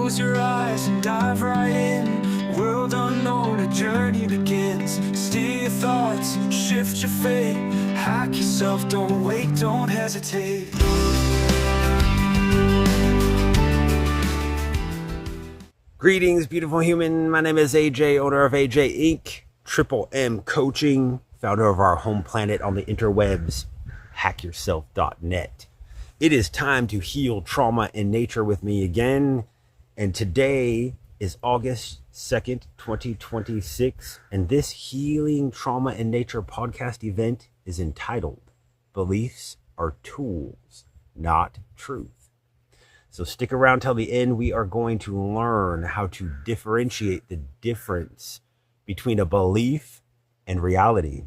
Close your eyes and dive right in. World unknown, a journey begins. Steer your thoughts, shift your fate. Hack yourself, don't wait, don't hesitate. Greetings, beautiful human. My name is AJ, owner of AJ Inc., Triple M Coaching, founder of our home planet on the interwebs, hackyourself.net. It is time to heal trauma in nature with me again. And today is August 2nd, 2026. And this Healing Trauma in Nature podcast event is entitled Beliefs Are Tools, Not Truth. So stick around till the end. We are going to learn how to differentiate the difference between a belief and reality.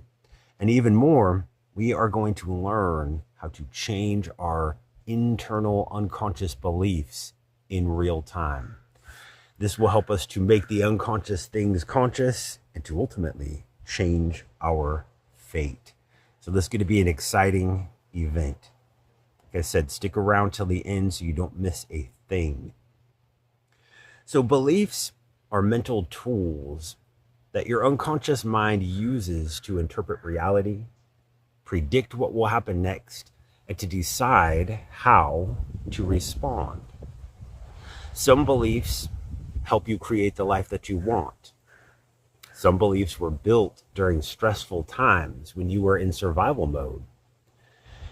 And even more, we are going to learn how to change our internal unconscious beliefs in real time. This will help us to make the unconscious things conscious and to ultimately change our fate. So this is going to be an exciting event. Like I said, stick around till the end so you don't miss a thing. So beliefs are mental tools that your unconscious mind uses to interpret reality, predict what will happen next, and to decide how to respond. Some beliefs help you create the life that you want. Some beliefs were built during stressful times when you were in survival mode.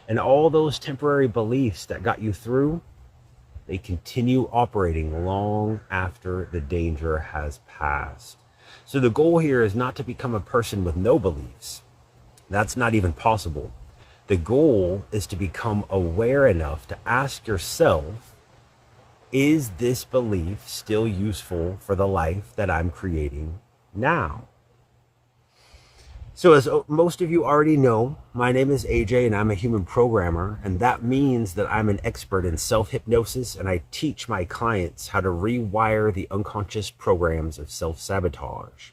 And all those temporary beliefs that got you through, they continue operating long after the danger has passed. So the goal here is not to become a person with no beliefs. That's not even possible. The goal is to become aware enough to ask yourself, is this belief still useful for the life that I'm creating now? So as most of you already know, my name is AJ and I'm a human programmer, and that means that I'm an expert in self-hypnosis, and I teach my clients how to rewire the unconscious programs of self-sabotage.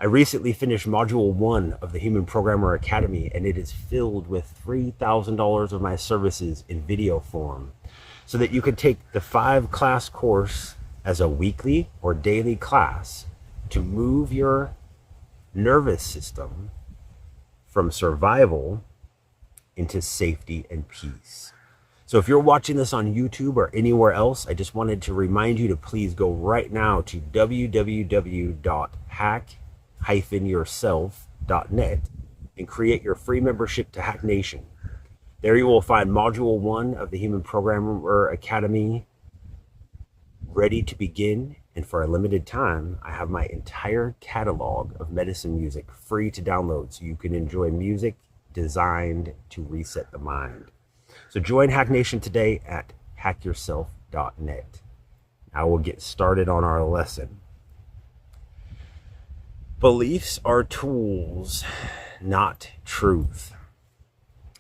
I recently finished Module 1 of the Human Programmer Academy, and it is filled with $3,000 of my services in video form so that you can take the 5-class course as a weekly or daily class to move your nervous system from survival into safety and peace. So if you're watching this on YouTube or anywhere else, I just wanted to remind you to please go right now to www.hack-yourself.net and create your free membership to Hack Nation. There you will find Module 1 of the Human Programmer Academy ready to begin. And for a limited time, I have my entire catalog of medicine music free to download so you can enjoy music designed to reset the mind. So join Hack Nation today at hackyourself.net. Now we'll get started on our lesson. Beliefs are tools, not truth.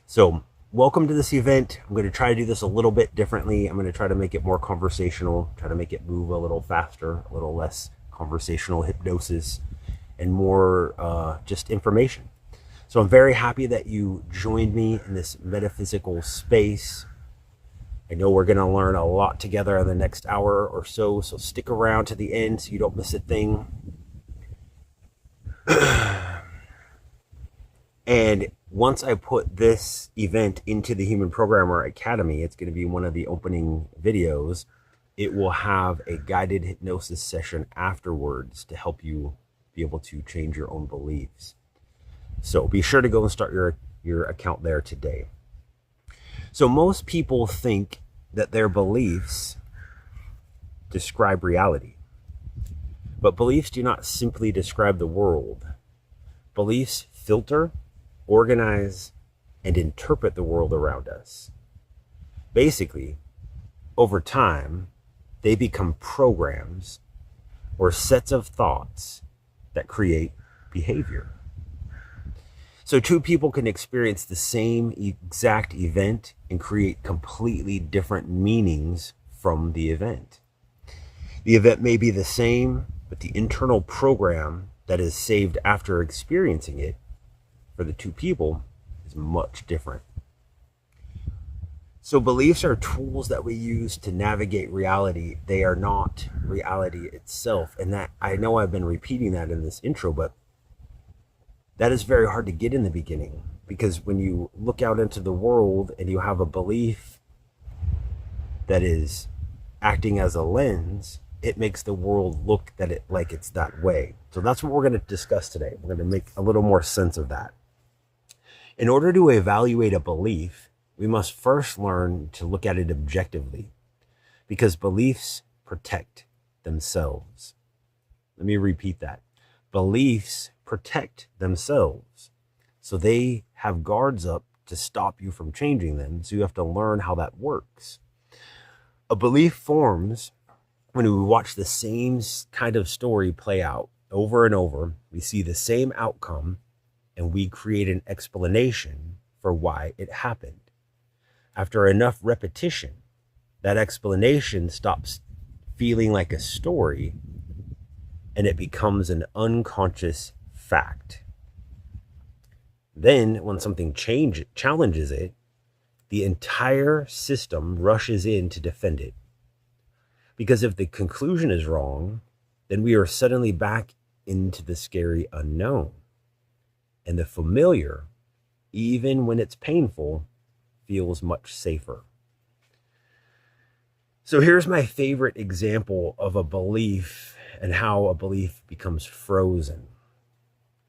So welcome to this event. I'm going to try to do this a little bit differently. I'm going to try to make it more conversational, try to make it move a little faster, a little less conversational hypnosis, and more just information. So I'm very happy that you joined me in this metaphysical space. I know we're going to learn a lot together in the next hour or so, so stick around to the end so you don't miss a thing. And once I put this event into the Human Programmer Academy, it's going to be one of the opening videos. It will have a guided hypnosis session afterwards to help you be able to change your own beliefs. So be sure to go and start your account there today. So most people think that their beliefs describe reality. But beliefs do not simply describe the world. Beliefs filter, organize, and interpret the world around us. Basically, over time, they become programs or sets of thoughts that create behavior. So two people can experience the same exact event and create completely different meanings from the event. The event may be the same, but the internal program that is saved after experiencing it for the two people is much different. So beliefs are tools that we use to navigate reality. They are not reality itself. And that, I know I've been repeating that in this intro, but that is very hard to get in the beginning, because when you look out into the world and you have a belief that is acting as a lens, it makes the world look that it like it's that way. So that's what we're going to discuss today. We're going to make a little more sense of that. In order to evaluate a belief, we must first learn to look at it objectively, because beliefs protect themselves. Let me repeat that. Beliefs protect themselves. So they have guards up to stop you from changing them. So you have to learn how that works. A belief forms when we watch the same kind of story play out over and over. We see the same outcome and we create an explanation for why it happened. After enough repetition, that explanation stops feeling like a story and it becomes an unconscious fact. Then when something challenges it, the entire system rushes in to defend it. Because if the conclusion is wrong, then we are suddenly back into the scary unknown. And the familiar, even when it's painful, feels much safer. So here's my favorite example of a belief and how a belief becomes frozen.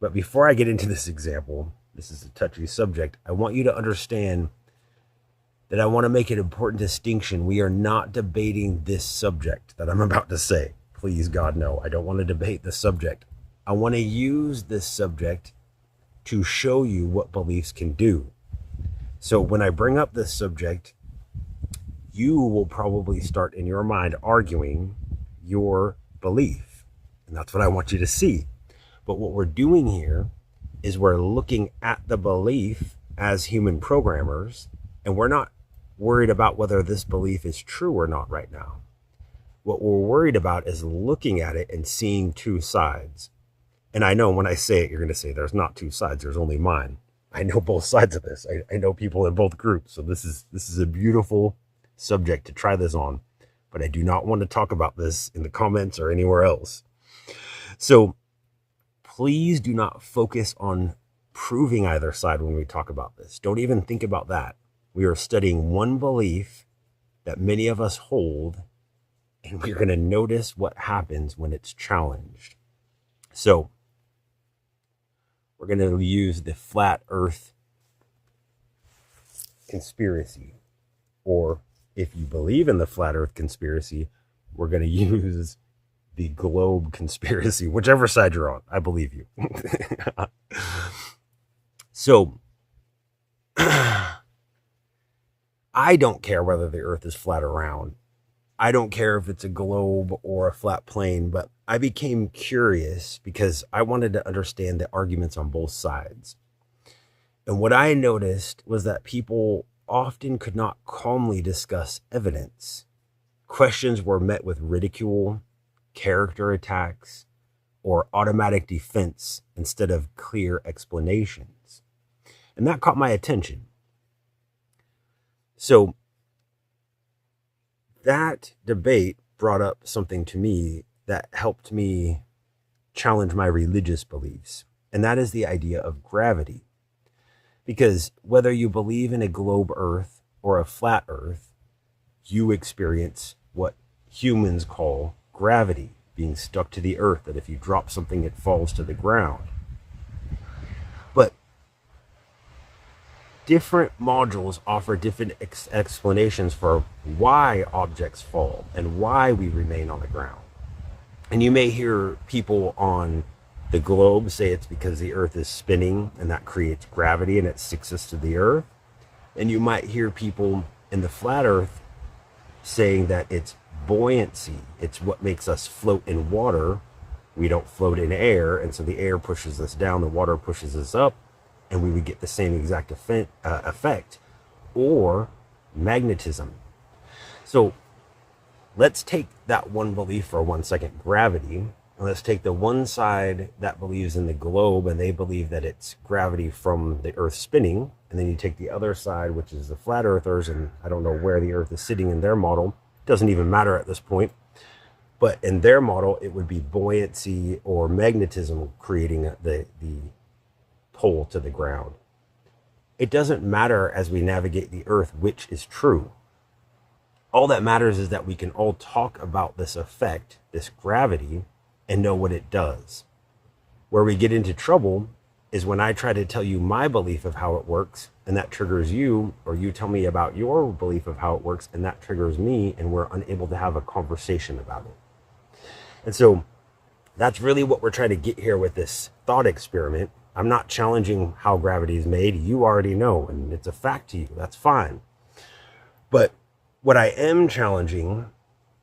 But before I get into this example, this is a touchy subject, I want you to understand that I want to make an important distinction. We are not debating this subject that I'm about to say. Please, God, no. I don't want to debate the subject. I want to use this subject to show you what beliefs can do. So when I bring up this subject, you will probably start in your mind arguing your belief. And that's what I want you to see. But what we're doing here is we're looking at the belief as human programmers, and we're not worried about whether this belief is true or not right now. What we're worried about is looking at it and seeing two sides. And I know when I say it, you're going to say there's not two sides, there's only mine. I know both sides of this. I know people in both groups. So this is a beautiful subject to try this on, but I do not want to talk about this in the comments or anywhere else. So please do not focus on proving either side when we talk about this. Don't even think about that. We are studying one belief that many of us hold, and we're going to notice what happens when it's challenged. So we're going to use the flat earth conspiracy, or if you believe in the flat earth conspiracy, we're going to use the globe conspiracy, whichever side you're on. I believe you. So I don't care whether the earth is flat or round. I don't care if it's a globe or a flat plane, but I became curious because I wanted to understand the arguments on both sides. And what I noticed was that people often could not calmly discuss evidence. Questions were met with ridicule, character attacks, or automatic defense instead of clear explanations. And that caught my attention. So that debate brought up something to me that helped me challenge my religious beliefs. And that is the idea of gravity. Because whether you believe in a globe earth or a flat earth, you experience what humans call gravity, being stuck to the earth, that if you drop something, it falls to the ground. But different modules offer different explanations for why objects fall and why we remain on the ground. And you may hear people on the globe say it's because the earth is spinning and that creates gravity and it sticks us to the earth. And you might hear people in the flat earth saying that it's buoyancy. It's what makes us float in water. We don't float in air, and so the air pushes us down, the water pushes us up, and we would get the same exact effect, or magnetism. So let's take that one belief for 1 second, gravity, and let's take the one side that believes in the globe and they believe that it's gravity from the earth spinning. And then you take the other side, which is the flat earthers. And I don't know where the earth is sitting in their model. It doesn't even matter at this point. But in their model, it would be buoyancy or magnetism creating the pull to the ground. It doesn't matter as we navigate the earth which is true. All that matters is that we can all talk about this effect, this gravity, and know what it does. Where we get into trouble is when I try to tell you my belief of how it works, and that triggers you, or you tell me about your belief of how it works, and that triggers me, and we're unable to have a conversation about it. And so that's really what we're trying to get here with this thought experiment. I'm not challenging how gravity is made. You already know, and it's a fact to you. That's fine. But what I am challenging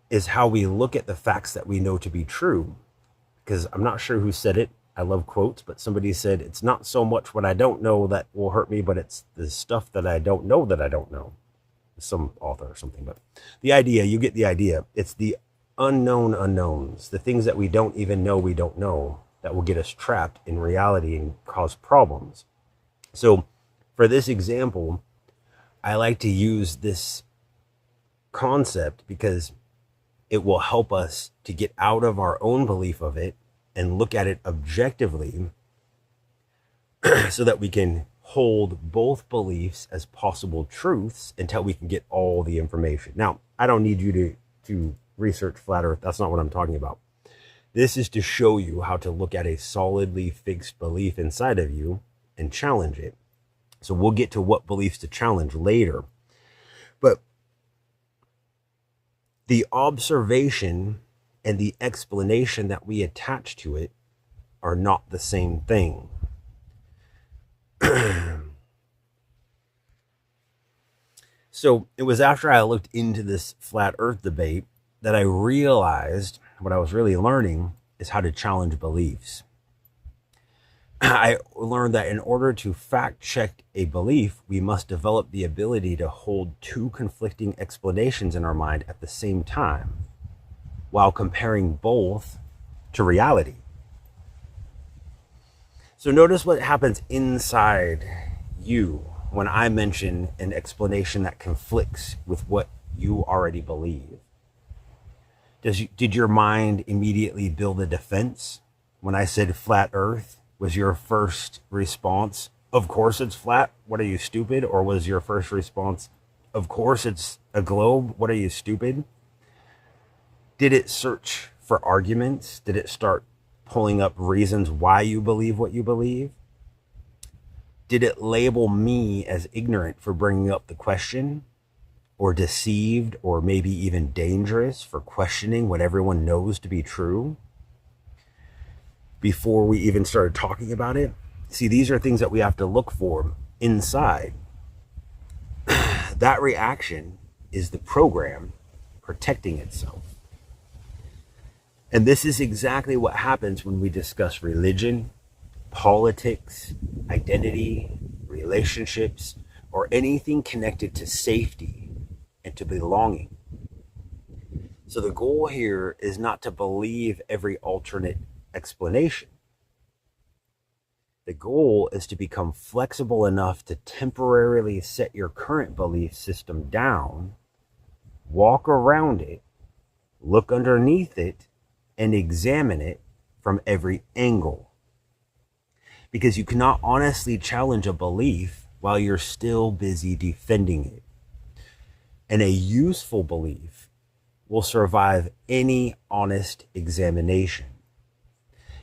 is how we look at the facts that we know to be true. Because I'm not sure who said it. I love quotes, but somebody said, it's not so much what I don't know that will hurt me, but it's the stuff that I don't know that I don't know. Some author or something, but the idea, you get the idea. It's the unknown unknowns, the things that we don't even know we don't know, that will get us trapped in reality and cause problems. So for this example, I like to use this concept because it will help us to get out of our own belief of it and look at it objectively so that we can hold both beliefs as possible truths until we can get all the information. Now, I don't need you to research flat earth. That's not what I'm talking about. This is to show you how to look at a solidly fixed belief inside of you and challenge it. So we'll get to what beliefs to challenge later. But the observation and the explanation that we attach to it are not the same thing. So it was after I looked into this flat earth debate that I realized what I was really learning is how to challenge beliefs. I learned that in order to fact check a belief, we must develop the ability to hold two conflicting explanations in our mind at the same time, while comparing both to reality. So notice what happens inside you when I mention an explanation that conflicts with what you already believe. Did your mind immediately build a defense? When I said flat earth, was your first response, of course it's flat, what are you, stupid? Or was your first response, of course it's a globe, what are you, stupid? Did it search for arguments? Did it start pulling up reasons why you believe what you believe? Did it label me as ignorant for bringing up the question? Or deceived, or maybe even dangerous for questioning what everyone knows to be true before we even started talking about it? See, these are things that we have to look for inside. That reaction is the program protecting itself. And this is exactly what happens when we discuss religion, politics, identity, relationships, or anything connected to safety and to belonging. So the goal here is not to believe every alternate explanation. The goal is to become flexible enough to temporarily set your current belief system down, walk around it, look underneath it, and examine it from every angle. Because you cannot honestly challenge a belief while you're still busy defending it. And a useful belief will survive any honest examination.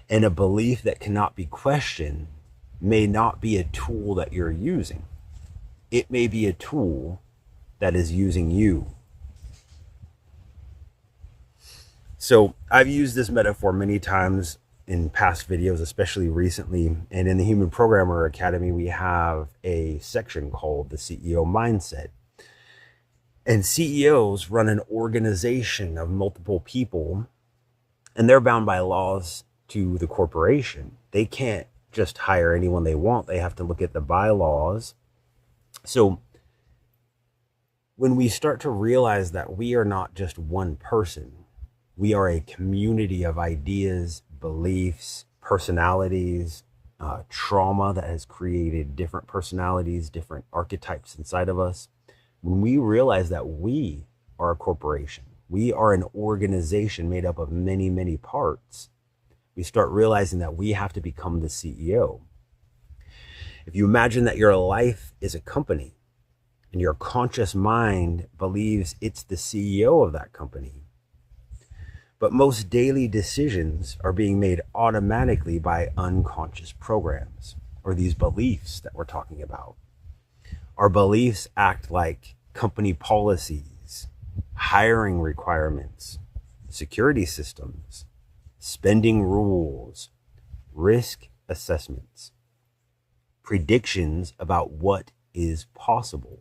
And a belief that cannot be questioned may not be a tool that you're using. It may be a tool that is using you. So I've used this metaphor many times in past videos, especially recently. And in the Human Programmer Academy, we have a section called the CEO Mindset. And CEOs run an organization of multiple people, and they're bound by laws to the corporation. They can't just hire anyone they want. They have to look at the bylaws. So when we start to realize that we are not just one person, We are a community of ideas, beliefs, personalities, trauma that has created different personalities, different archetypes inside of us. When we realize that we are a corporation, we are an organization made up of many, many parts, we start realizing that we have to become the CEO. If you imagine that your life is a company and your conscious mind believes it's the CEO of that company, but most daily decisions are being made automatically by unconscious programs, or these beliefs that we're talking about. Our beliefs act like company policies, hiring requirements, security systems, spending rules, risk assessments, predictions about what is possible.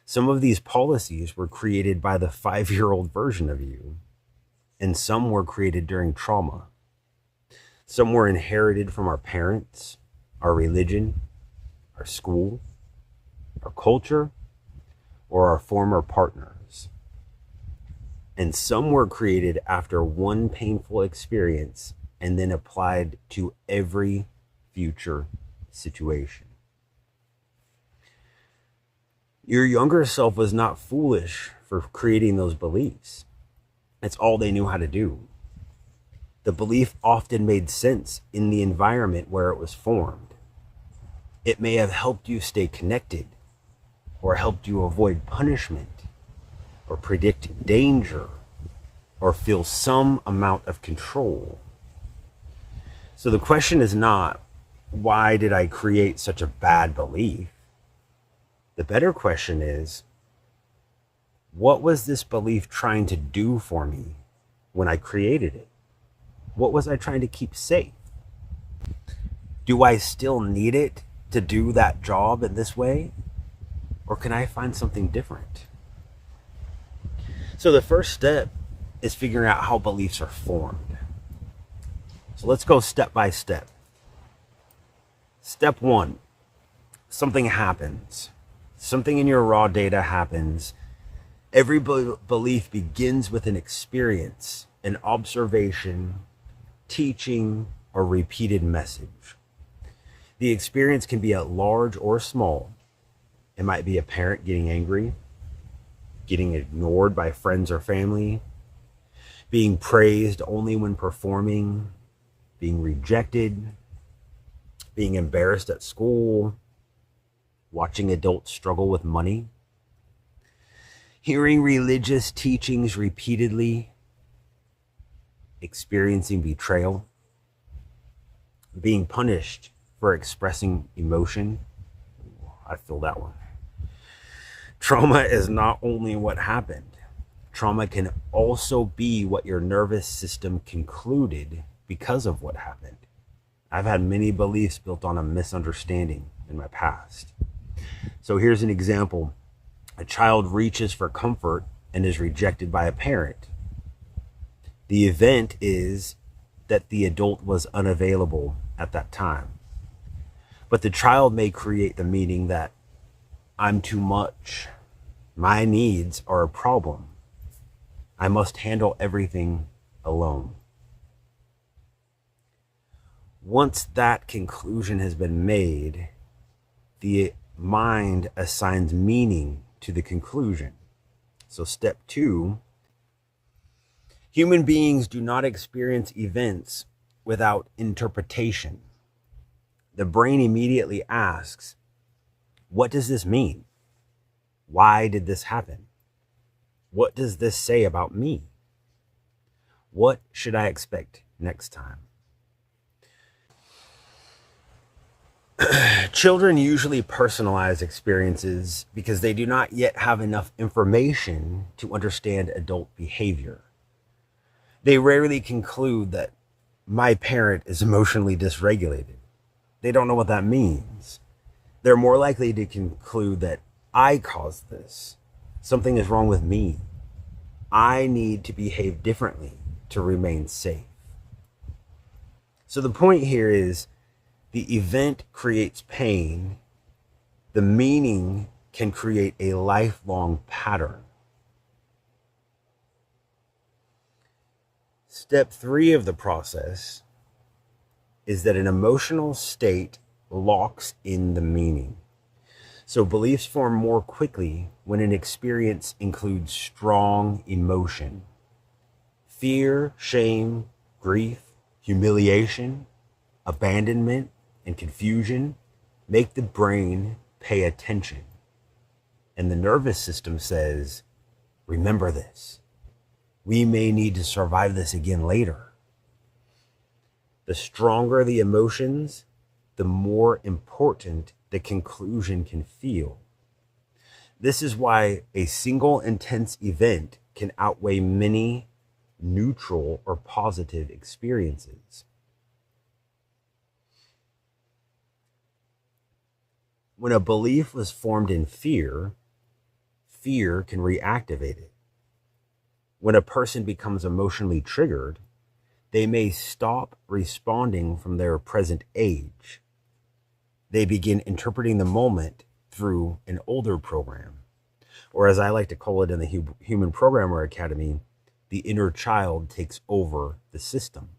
Some of these policies were created by the 5-year-old version of you, and some were created during trauma. Some were inherited from our parents, our religion, our school, our culture, or our former partners. And some were created after one painful experience and then applied to every future situation. Your younger self was not foolish for creating those beliefs. It's all they knew how to do. The belief often made sense in the environment where it was formed. It may have helped you stay connected, or helped you avoid punishment, or predict danger, or feel some amount of control. So the question is not, why did I create such a bad belief? The better question is, what was this belief trying to do for me when I created it? What was I trying to keep safe? Do I still need it to do that job in this way? Or can I find something different? So the first step is figuring out how beliefs are formed. So let's go step by step. Step 1, something happens. Something in your raw data happens. Every belief begins with an experience, an observation, teaching, or repeated message. The experience can be at large or small. It might be a parent getting angry, getting ignored by friends or family, being praised only when performing, being rejected, being embarrassed at school, watching adults struggle with money, hearing religious teachings repeatedly, experiencing betrayal, being punished for expressing emotion. I feel that one. Trauma is not only what happened. Trauma can also be what your nervous system concluded because of what happened. I've had many beliefs built on a misunderstanding in my past. So here's an example. A child reaches for comfort and is rejected by a parent. The event is that the adult was unavailable at that time. But the child may create the meaning that I'm too much. My needs are a problem. I must handle everything alone. Once that conclusion has been made, the mind assigns meaning to the conclusion. So step 2, human beings do not experience events without interpretation. The brain immediately asks, what does this mean? Why did this happen? What does this say about me? What should I expect next time? Children usually personalize experiences because they do not yet have enough information to understand adult behavior. They rarely conclude that my parent is emotionally dysregulated. They don't know what that means. They're more likely to conclude that I caused this. Something is wrong with me. I need to behave differently to remain safe. So the point here is, the event creates pain. The meaning can create a lifelong pattern. Step 3 of the process is that an emotional state locks in the meaning. So beliefs form more quickly when an experience includes strong emotion. Fear, shame, grief, humiliation, abandonment, and confusion make the brain pay attention. And the nervous system says, remember this. We may need to survive this again later. The stronger the emotions, the more important the conclusion can feel. This is why a single intense event can outweigh many neutral or positive experiences. When a belief was formed in fear, fear can reactivate it. When a person becomes emotionally triggered, they may stop responding from their present age. They begin interpreting the moment through an older program, or as I like to call it in the Human Programmer Academy, the inner child takes over the system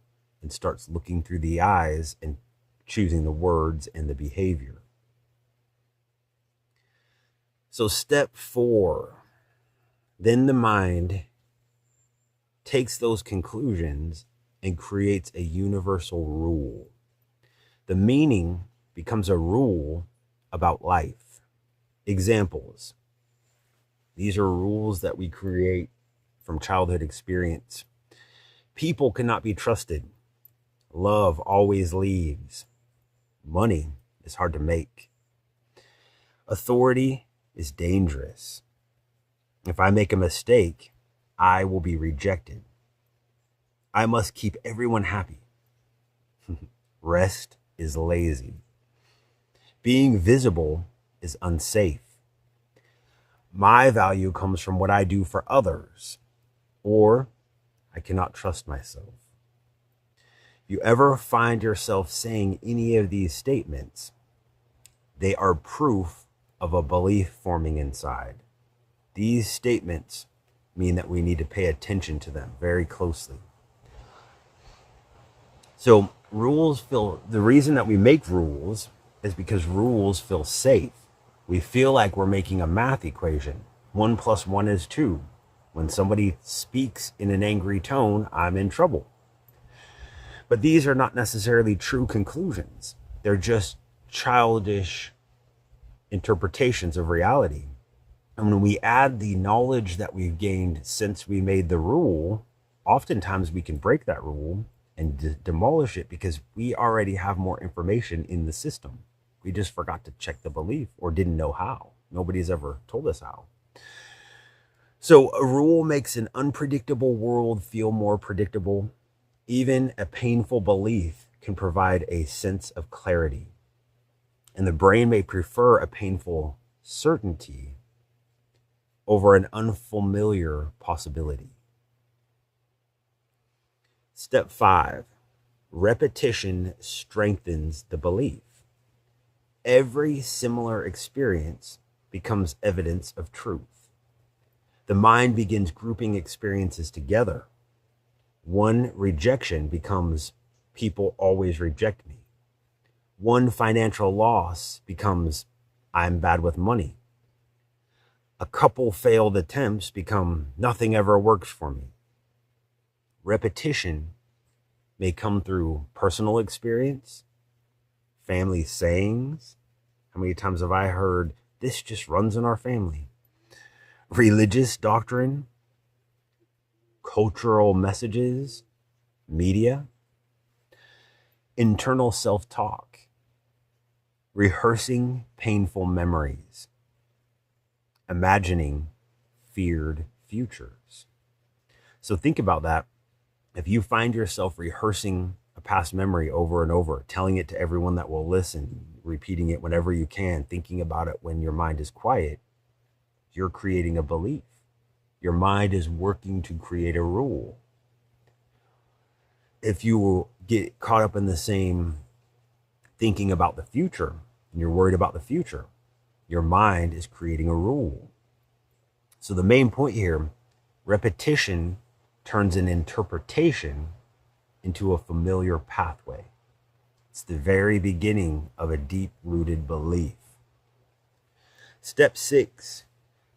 and starts looking through the eyes and choosing the words and the behavior. So step 4, then the mind takes those conclusions and creates a universal rule. The meaning becomes a rule about life. Examples. These are rules that we create from childhood experience. People cannot be trusted. Love always leaves. Money is hard to make. Authority is dangerous. If I make a mistake, I will be rejected. I must keep everyone happy. Rest is lazy. Being visible is unsafe. My value comes from what I do for others, or I cannot trust myself. If you ever find yourself saying any of these statements, they are proof of a belief forming inside. These statements mean that we need to pay attention to them very closely. So the reason that we make rules is because rules feel safe. We feel like we're making a math equation. 1 + 1 is 2. When somebody speaks in an angry tone, I'm in trouble. But these are not necessarily true conclusions. They're just childish interpretations of reality. And when we add the knowledge that we've gained since we made the rule, oftentimes we can break that rule and demolish it because we already have more information in the system. We just forgot to check the belief or didn't know how. Nobody's ever told us how. So a rule makes an unpredictable world feel more predictable. Even a painful belief can provide a sense of clarity. And the brain may prefer a painful certainty over an unfamiliar possibility. Step 5, repetition strengthens the belief. Every similar experience becomes evidence of truth. The mind begins grouping experiences together. One rejection becomes people always reject me. One financial loss becomes I'm bad with money. A couple failed attempts become nothing ever works for me. Repetition may come through personal experience, family sayings. How many times have I heard, this just runs in our family? Religious doctrine, cultural messages, media, internal self-talk, rehearsing painful memories, imagining feared futures. So think about that. If you find yourself rehearsing a past memory over and over, telling it to everyone that will listen, repeating it whenever you can, thinking about it when your mind is quiet, you're creating a belief. Your mind is working to create a rule. If you get caught up in the same thinking about the future, and you're worried about the future, your mind is creating a rule. So the main point here, repetition turns an interpretation into a familiar pathway. It's the very beginning of a deep-rooted belief. Step 6,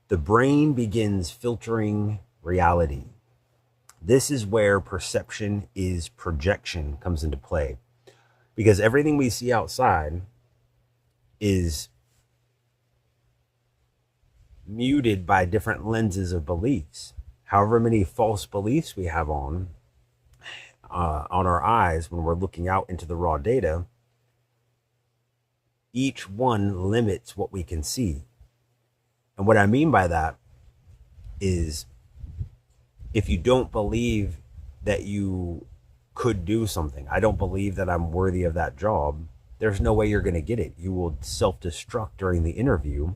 the brain begins filtering reality. This is where perception is projection comes into play, because everything we see outside is muted by different lenses of beliefs. However many false beliefs we have on our eyes when we're looking out into the raw data, each one limits what we can see. And what I mean by that is, if you don't believe that you could do something, I don't believe that I'm worthy of that job, there's no way you're going to get it. You will self-destruct during the interview,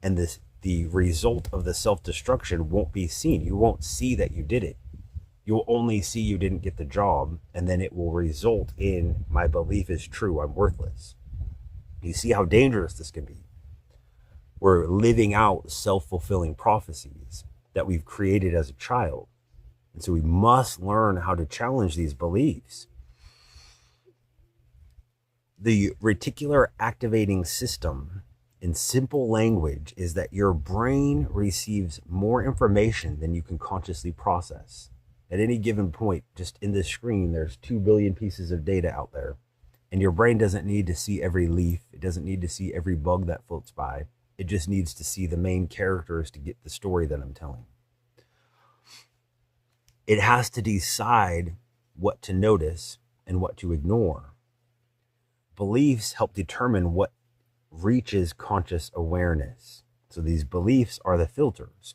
and the result of the self-destruction won't be seen. You won't see that you did it. You'll only see you didn't get the job, and then it will result in, my belief is true, I'm worthless. You see how dangerous this can be. We're living out self-fulfilling prophecies that we've created as a child. And so we must learn how to challenge these beliefs. The reticular activating system, in simple language, is that your brain receives more information than you can consciously process. At any given point, just in this screen, there's 2 billion pieces of data out there. And your brain doesn't need to see every leaf. It doesn't need to see every bug that floats by. It just needs to see the main characters to get the story that I'm telling. It has to decide what to notice and what to ignore. Beliefs help determine what reaches conscious awareness. So these beliefs are the filters.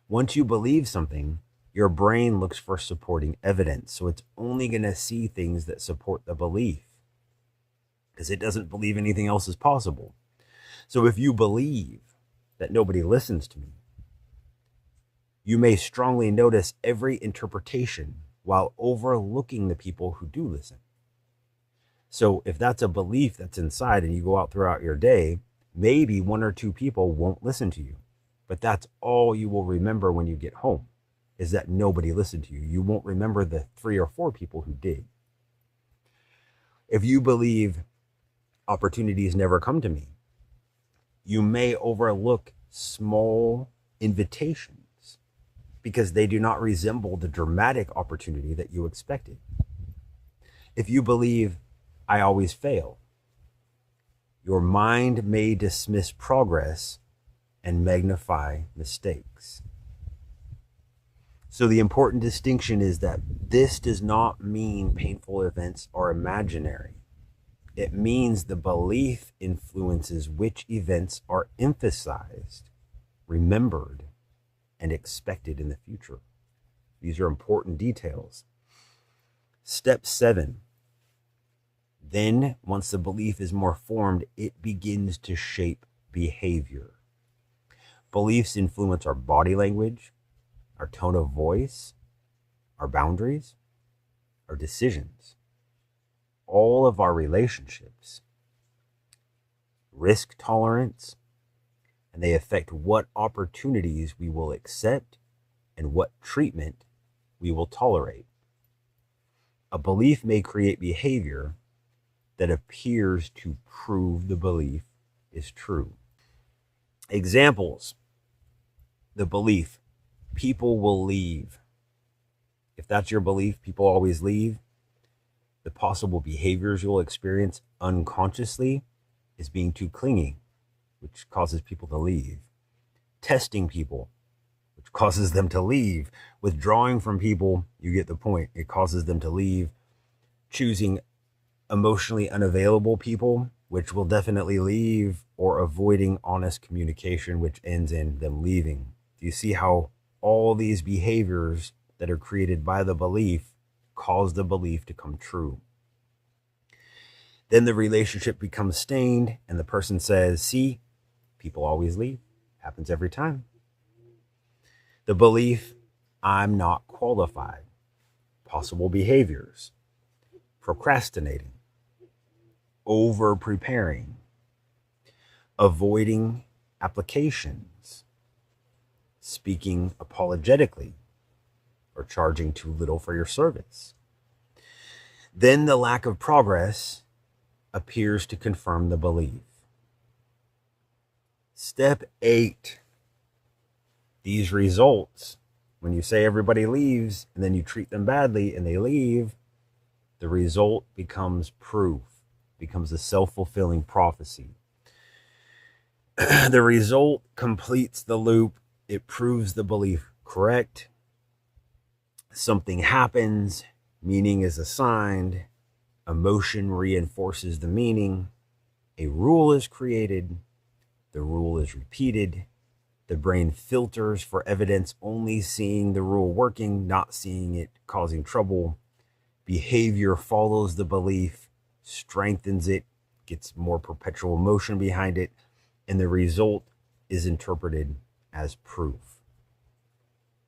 Once you believe something, your brain looks for supporting evidence. So it's only going to see things that support the belief, because it doesn't believe anything else is possible. So if you believe that nobody listens to me, you may strongly notice every interpretation while overlooking the people who do listen. So if that's a belief that's inside and you go out throughout your day, maybe 1 or 2 people won't listen to you. But that's all you will remember when you get home, is that nobody listened to you. You won't remember the 3 or 4 people who did. If you believe opportunities never come to me, you may overlook small invitations because they do not resemble the dramatic opportunity that you expected. If you believe I always fail, your mind may dismiss progress and magnify mistakes. So the important distinction is that this does not mean painful events are imaginary. It means the belief influences which events are emphasized, remembered, and expected in the future. These are important details. Step 7. Then, once the belief is more formed, it begins to shape behavior. Beliefs influence our body language, our tone of voice, our boundaries, our decisions, all of our relationships, risk tolerance, and they affect what opportunities we will accept and what treatment we will tolerate. A belief may create behavior that appears to prove the belief is true. Examples: the belief, people will leave. If that's your belief, people always leave, the possible behaviors you'll experience unconsciously is being too clingy, which causes people to leave. Testing people, which causes them to leave. Withdrawing from people, you get the point, it causes them to leave. Choosing emotionally unavailable people, which will definitely leave, or avoiding honest communication, which ends in them leaving. Do you see how all these behaviors that are created by the belief cause the belief to come true? Then the relationship becomes stained and the person says, see, people always leave. Happens every time. The belief, I'm not qualified. Possible behaviors: procrastinating, over preparing, avoiding applications, speaking apologetically, or charging too little for your service. Then the lack of progress appears to confirm the belief. Step 8. These results, when you say everybody leaves and then you treat them badly and they leave, the result becomes proof, becomes a self-fulfilling prophecy. The result completes the loop. It proves the belief correct. Something happens, meaning is assigned, emotion reinforces the meaning, a rule is created, the rule is repeated, the brain filters for evidence, only seeing the rule working, not seeing it causing trouble. Behavior follows the belief, strengthens it, gets more perpetual emotion behind it, and the result is interpreted as proof.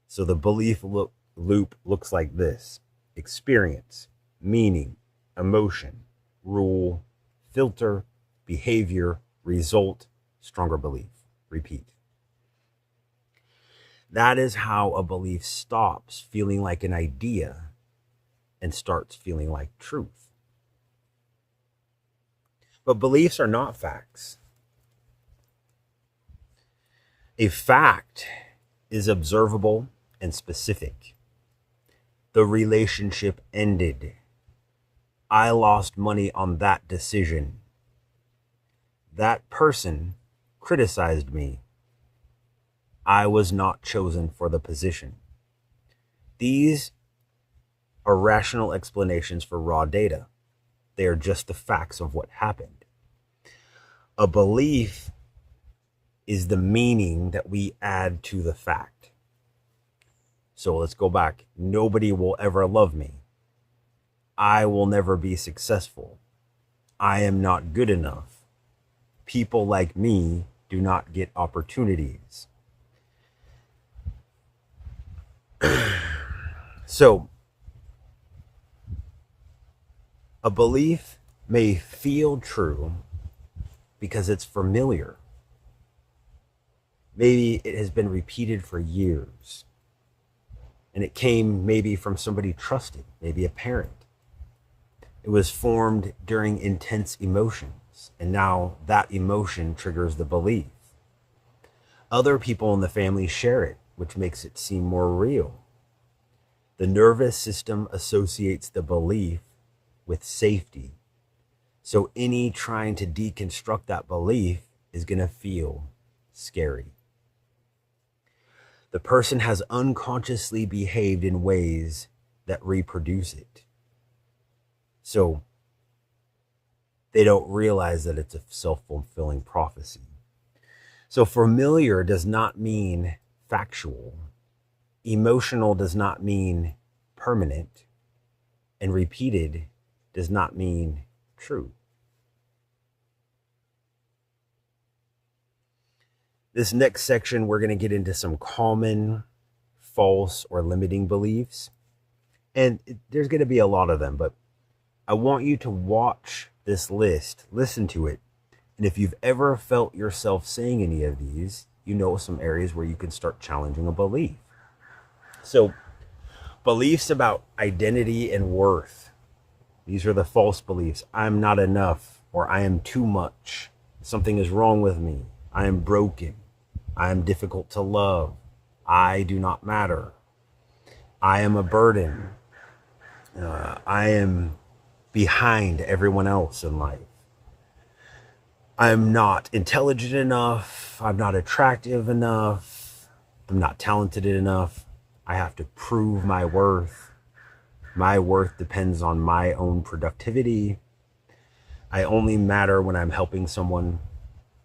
So the belief loop looks like this: experience, meaning, emotion, rule, filter, behavior, result, stronger belief, repeat. That is how a belief stops feeling like an idea and starts feeling like truth. But beliefs are not facts. A fact is observable and specific. The relationship ended. I lost money on that decision. That person criticized me. I was not chosen for the position. These are rational explanations for raw data. They are just the facts of what happened. A belief is the meaning that we add to the fact. So let's go back. Nobody will ever love me. I will never be successful. I am not good enough. People like me do not get opportunities. So, a belief may feel true because it's familiar. Maybe it has been repeated for years. And it came maybe from somebody trusted, maybe a parent. It was formed during intense emotions, and now that emotion triggers the belief. Other people in the family share it, which makes it seem more real. The nervous system associates the belief with safety. So any trying to deconstruct that belief is going to feel scary. The person has unconsciously behaved in ways that reproduce it. So they don't realize that it's a self-fulfilling prophecy. So familiar does not mean factual. Emotional does not mean permanent. And repeated does not mean true. This next section, we're going to get into some common, false, or limiting beliefs. And there's going to be a lot of them, but I want you to watch this list, listen to it. And if you've ever felt yourself saying any of these, you know some areas where you can start challenging a belief. So, beliefs about identity and worth. These are the false beliefs. I'm not enough, or I am too much. Something is wrong with me. I am broken. I am difficult to love. I do not matter. I am a burden. I am behind everyone else in life. I'm not intelligent enough. I'm not attractive enough. I'm not talented enough. I have to prove my worth. My worth depends on my own productivity. I only matter when I'm helping someone.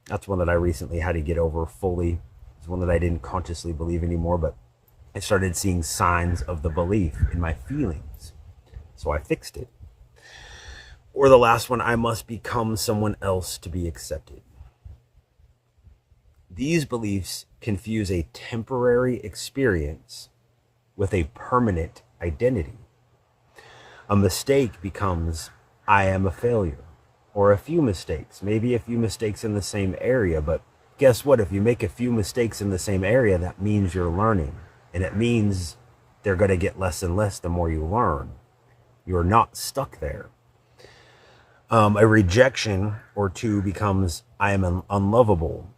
That's one that I recently had to get over fully. It's one that I didn't consciously believe anymore, but I started seeing signs of the belief in my feelings. So I fixed it. Or the last one, I must become someone else to be accepted. These beliefs confuse a temporary experience with a permanent identity. A mistake becomes, I am a failure. Or a few mistakes, maybe a few mistakes in the same area, but guess what? If you make a few mistakes in the same area, that means you're learning. And it means they're going to get less and less the more you learn. You're not stuck there. A rejection or two becomes I am unlovable.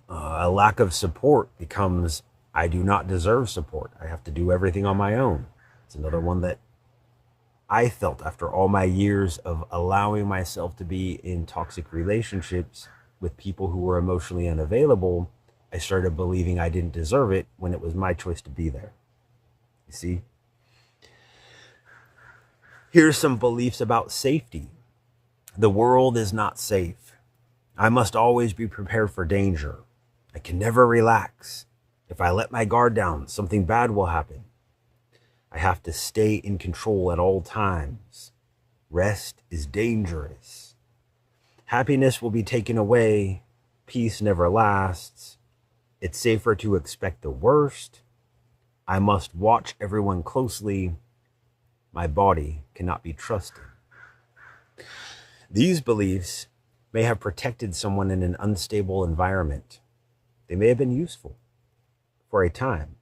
A lack of support becomes I do not deserve support. I have to do everything on my own. It's another one that I felt after all my years of allowing myself to be in toxic relationships with people who were emotionally unavailable. I started believing I didn't deserve it when it was my choice to be there. You see? Here's some beliefs about safety. The world is not safe. I must always be prepared for danger. I can never relax. If I let my guard down, something bad will happen. I have to stay in control at all times. Rest is dangerous. Happiness will be taken away. Peace never lasts. It's safer to expect the worst. I must watch everyone closely. My body cannot be trusted. These beliefs may have protected someone in an unstable environment. They may have been useful for a time.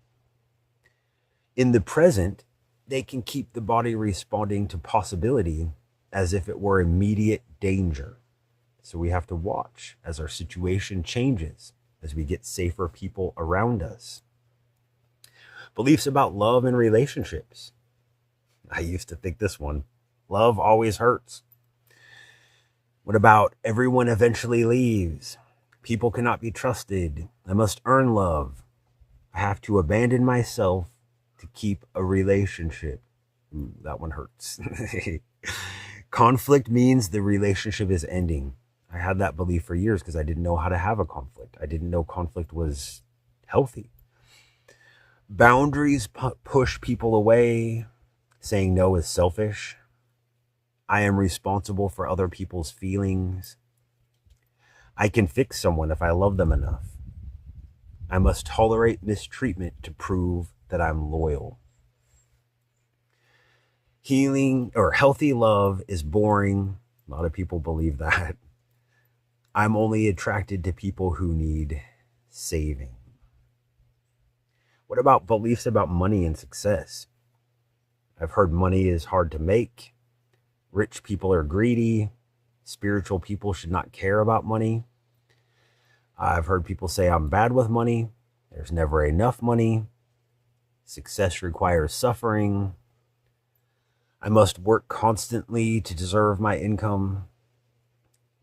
In the present, they can keep the body responding to possibility as if it were immediate danger. So we have to watch as our situation changes, as we get safer people around us. Beliefs about love and relationships. I used to think this one, love always hurts. What about everyone eventually leaves? People cannot be trusted. I must earn love. I have to abandon myself to keep a relationship. That one hurts. Conflict means the relationship is ending. I had that belief for years because I didn't know how to have a conflict. I didn't know conflict was healthy. Boundaries push people away. Saying no is selfish. I am responsible for other people's feelings. I can fix someone if I love them enough. I must tolerate mistreatment to prove that I'm loyal. Healing or healthy love is boring. A lot of people believe that. I'm only attracted to people who need saving. What about beliefs about money and success? I've heard money is hard to make. Rich people are greedy. Spiritual people should not care about money. I've heard people say I'm bad with money. There's never enough money. Success requires suffering. I must work constantly to deserve my income.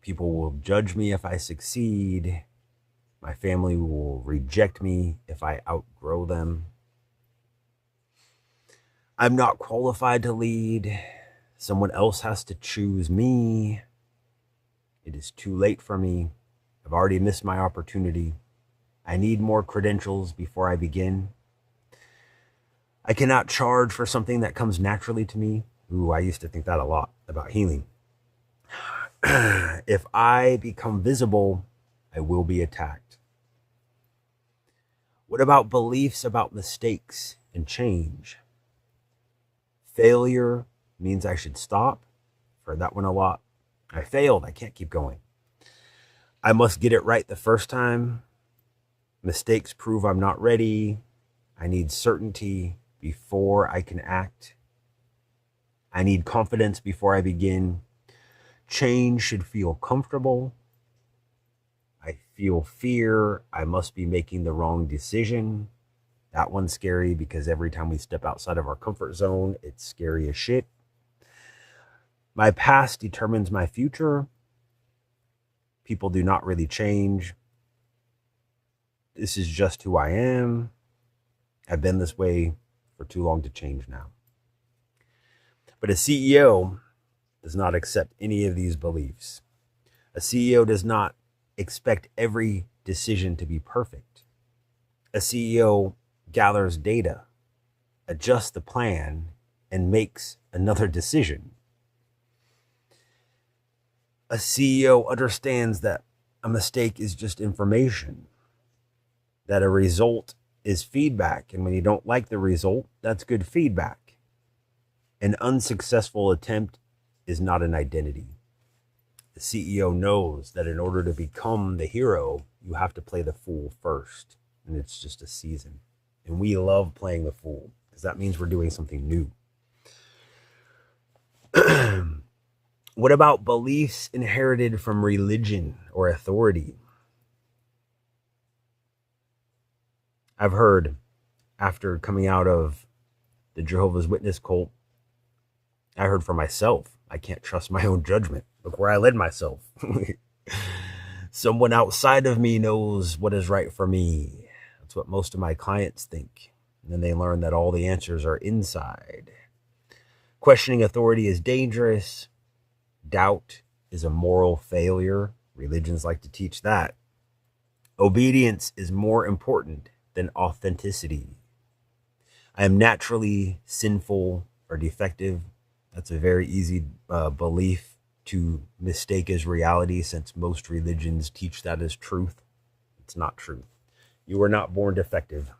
People will judge me if I succeed. My family will reject me if I outgrow them. I'm not qualified to lead. Someone else has to choose me. It is too late for me. I've already missed my opportunity. I need more credentials before I begin. I cannot charge for something that comes naturally to me. Ooh, I used to think that a lot about healing. If I become visible, I will be attacked. What about beliefs about mistakes and change? Failure means I should stop. I've heard that one a lot. I failed. I can't keep going. I must get it right the first time. Mistakes prove I'm not ready. I need certainty before I can act. I need confidence before I begin. Change should feel comfortable. I feel fear. I must be making the wrong decision. That one's scary because every time we step outside of our comfort zone, it's scary as shit. My past determines my future. People do not really change. This is just who I am. I've been this way for too long to change now. But a CEO does not accept any of these beliefs. A CEO does not expect every decision to be perfect. A CEO gathers data, adjusts the plan, and makes another decision. A CEO understands that a mistake is just information, that a result is feedback, and when you don't like the result, that's good feedback. An unsuccessful attempt is not an identity. The CEO knows that in order to become the hero, you have to play the fool first, and it's just a season. And we love playing the fool because because that means we're doing something new. What about beliefs inherited from religion or authority? I've heard, after coming out of the Jehovah's Witness cult, I heard for myself, I can't trust my own judgment. Look where I led myself. Someone outside of me knows what is right for me. That's what most of my clients think. And then they learn that all the answers are inside. Questioning authority is dangerous. Doubt is a moral failure. Religions like to teach that. Obedience is more important than authenticity. I am naturally sinful or defective. That's a very easy belief to mistake as reality, since most religions teach that as truth. It's not truth. You were not born defective.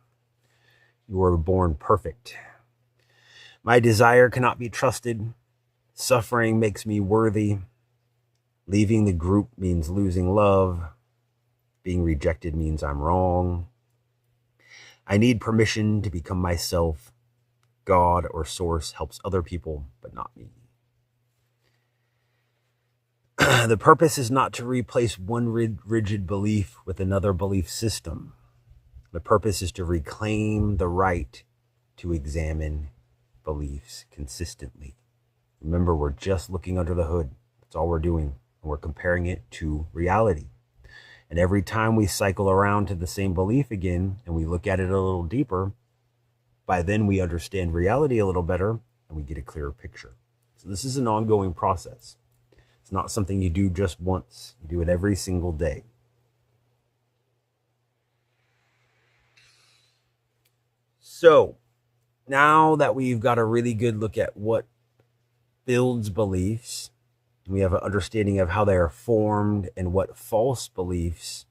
You were born perfect. My desire cannot be trusted. Suffering makes me worthy. Leaving the group means losing love. Being rejected means I'm wrong. I need permission to become myself. God or source helps other people, but not me. The purpose is not to replace one rigid belief with another belief system. The purpose is to reclaim the right to examine beliefs consistently. Remember, we're just looking under the hood. That's all we're doing. And we're comparing it to reality. And every time we cycle around to the same belief again and we look at it a little deeper, by then we understand reality a little better and we get a clearer picture. So this is an ongoing process. It's not something you do just once. You do it every single day. So now that we've got a really good look at what builds beliefs, we have an understanding of how they are formed and what false beliefs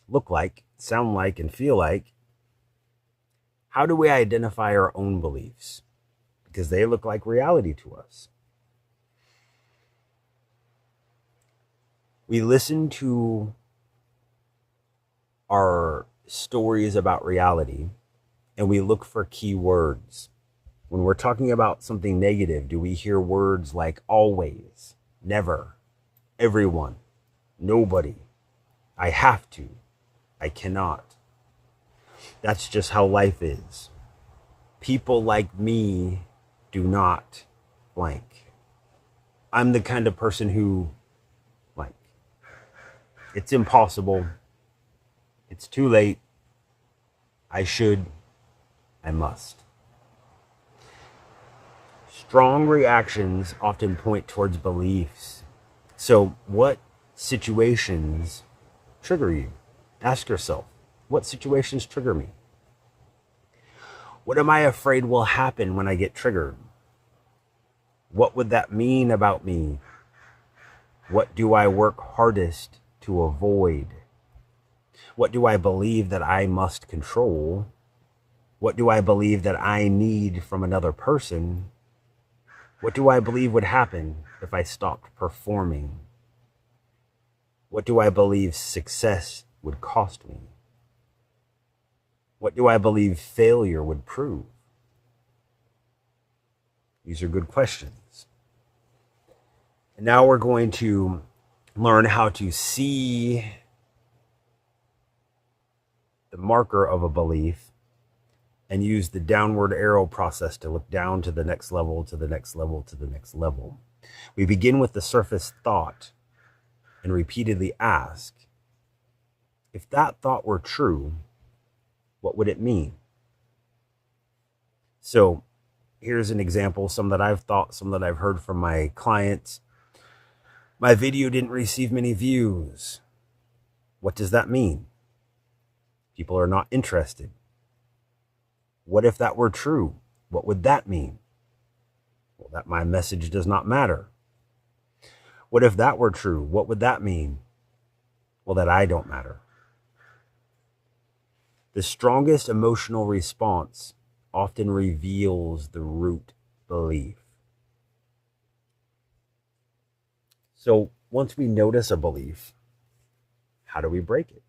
look like, sound like, and feel like, how do we identify our own beliefs? Because they look like reality to us. We listen to our stories about reality and we look for key words. When we're talking about something negative, do we hear words like always, never, everyone, nobody, I have to, I cannot? That's just how life is. People like me do not blank. I'm the kind of person who, like, it's impossible, it's too late, I should, I must. Strong reactions often point towards beliefs. So what situations trigger you? Ask yourself, what situations trigger me? What am I afraid will happen when I get triggered? What would that mean about me? What do I work hardest to avoid? What do I believe that I must control? What do I believe that I need from another person? What do I believe would happen if I stopped performing? What do I believe success would cost me? What do I believe failure would prove? These are good questions. And now we're going to learn how to see the marker of a belief and use the downward arrow process to look down to the next level, to the next level, to the next level. We begin with the surface thought and repeatedly ask, if that thought were true, what would it mean? So here's an example, some that I've thought, some that I've heard from my clients. My video didn't receive many views. What does that mean? People are not interested. What if that were true? What would that mean? Well, that my message does not matter. What if that were true? What would that mean? Well, that I don't matter. The strongest emotional response often reveals the root belief. So once we notice a belief, how do we break it?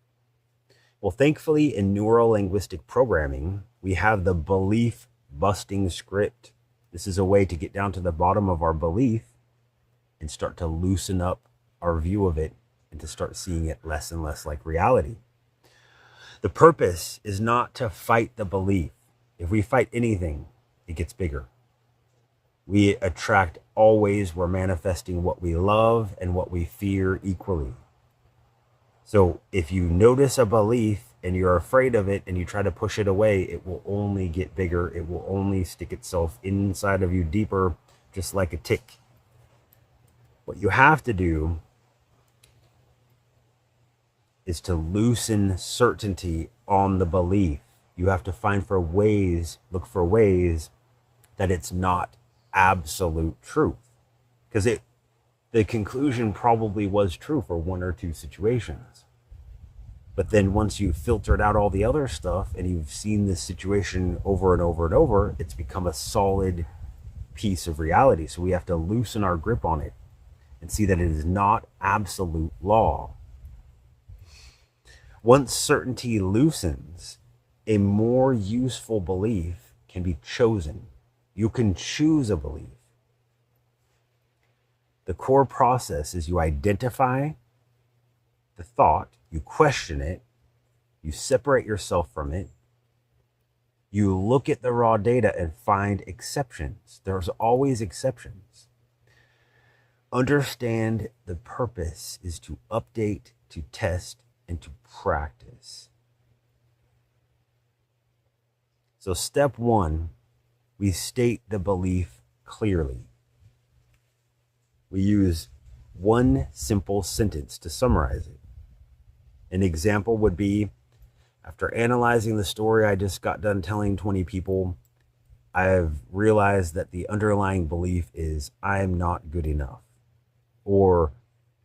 Well, thankfully, in neuro-linguistic programming, we have the belief busting script. This is a way to get down to the bottom of our belief and start to loosen up our view of it and to start seeing it less and less like reality. The purpose is not to fight the belief. If we fight anything, it gets bigger. We attract always, we're manifesting what we love and what we fear equally. So if you notice a belief and you're afraid of it and you try to push it away, it will only get bigger. It will only stick itself inside of you deeper, just like a tick. What you have to do is to loosen certainty on the belief. You have to look for ways that it's not absolute truth. Because the conclusion probably was true for one or two situations. But then once you've filtered out all the other stuff and you've seen this situation over and over and over, it's become a solid piece of reality. So we have to loosen our grip on it and see that it is not absolute law. Once certainty loosens, a more useful belief can be chosen. You can choose a belief. The core process is you identify the thought, you question it, you separate yourself from it, you look at the raw data and find exceptions. There's always exceptions. Understand the purpose is to update, to test, and to practice. So step one, we state the belief clearly. We use one simple sentence to summarize it. An example would be, after analyzing the story I just got done telling 20 people, I've realized that the underlying belief is I'm not good enough. Or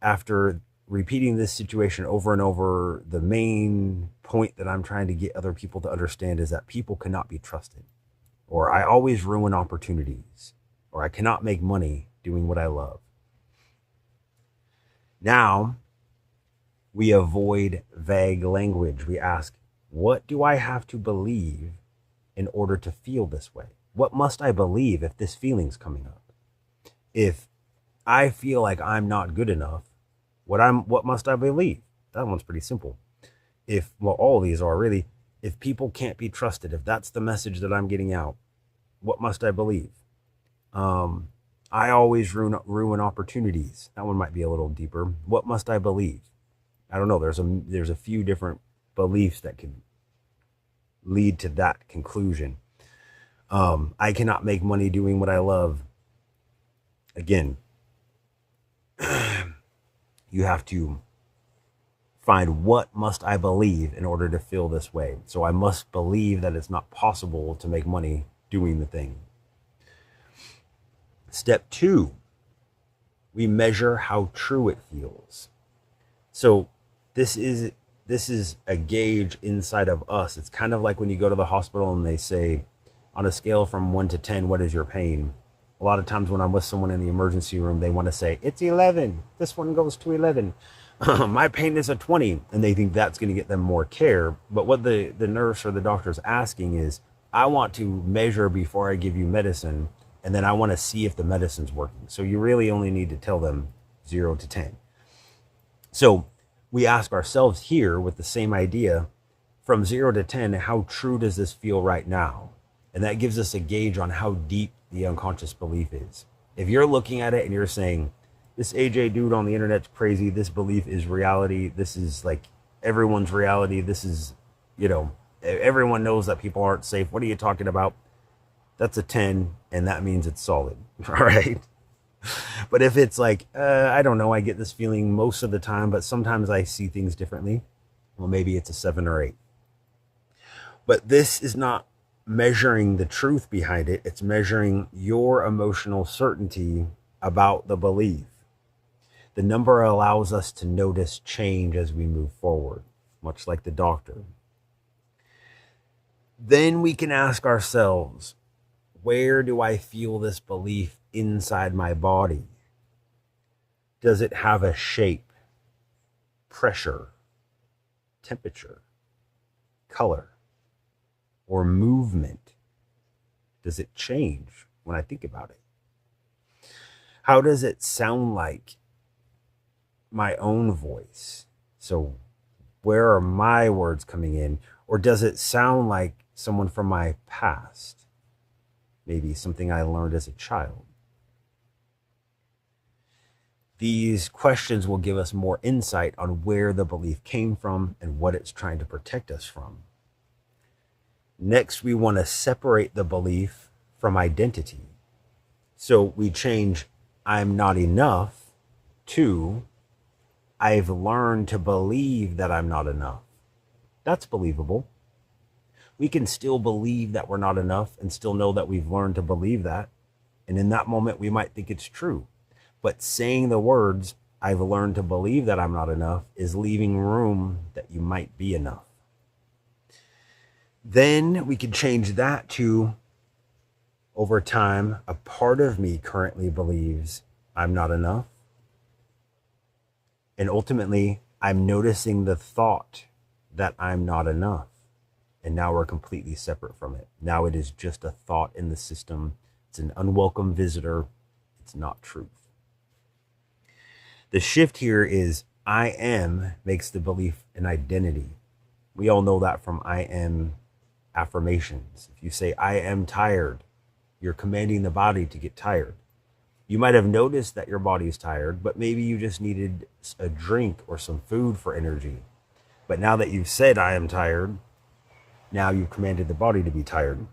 after repeating this situation over and over, the main point that I'm trying to get other people to understand is that people cannot be trusted. Or I always ruin opportunities. Or I cannot make money doing what I love. Now, we avoid vague language. We ask, what do I have to believe in order to feel this way? What must I believe if this feeling's coming up? If I feel like I'm not good enough, what must I believe? That one's pretty simple. All these are really, if people can't be trusted, if that's the message that I'm getting out, what must I believe? I always ruin opportunities. That one might be a little deeper. What must I believe? I don't know. There's a few different beliefs that can lead to that conclusion. I cannot make money doing what I love. Again, you have to find what must I believe in order to feel this way. So I must believe that it's not possible to make money doing the thing. Step two, we measure how true it feels. So this is a gauge inside of us. It's kind of like when you go to the hospital and they say, on a scale from 1 to 10, what is your pain? A lot of times when I'm with someone in the emergency room, they want to say, it's 11. This one goes to 11. My pain is a 20. And they think that's going to get them more care. But what the nurse or the doctor is asking is, I want to measure before I give you medicine. And then I want to see if the medicine's working. So you really only need to tell them 0 to 10. So we ask ourselves here with the same idea, from 0 to 10, how true does this feel right now? And that gives us a gauge on how deep the unconscious belief is. If you're looking at it and you're saying, this AJ dude on the internet's crazy, this belief is reality, this is like everyone's reality, this is, everyone knows that people aren't safe, what are you talking about? That's a 10, and that means it's solid, all right? But if it's like, I don't know, I get this feeling most of the time, but sometimes I see things differently, well, maybe it's a 7 or 8. But this is not measuring the truth behind it. It's measuring your emotional certainty about the belief. The number allows us to notice change as we move forward, much like the doctor. Then we can ask ourselves, where do I feel this belief inside my body? Does it have a shape, pressure, temperature, color, or movement? does it change when I think about it? How does it sound like my own voice? So where are my words coming in? Or does it sound like someone from my past? Maybe something I learned as a child. These questions will give us more insight on where the belief came from and what it's trying to protect us from. Next, we want to separate the belief from identity. So we change I'm not enough to I've learned to believe that I'm not enough. That's believable. We can still believe that we're not enough and still know that we've learned to believe that. And in that moment, we might think it's true. But saying the words, I've learned to believe that I'm not enough, is leaving room that you might be enough. Then we could change that to, over time, a part of me currently believes I'm not enough. And ultimately, I'm noticing the thought that I'm not enough. And now we're completely separate from it. Now it is just a thought in the system. It's an unwelcome visitor. It's not truth. The shift here is I am makes the belief an identity. We all know that from I am affirmations. If you say I am tired, you're commanding the body to get tired. You might have noticed that your body's tired, but maybe you just needed a drink or some food for energy. But now that you've said I am tired, now you've commanded the body to be tired.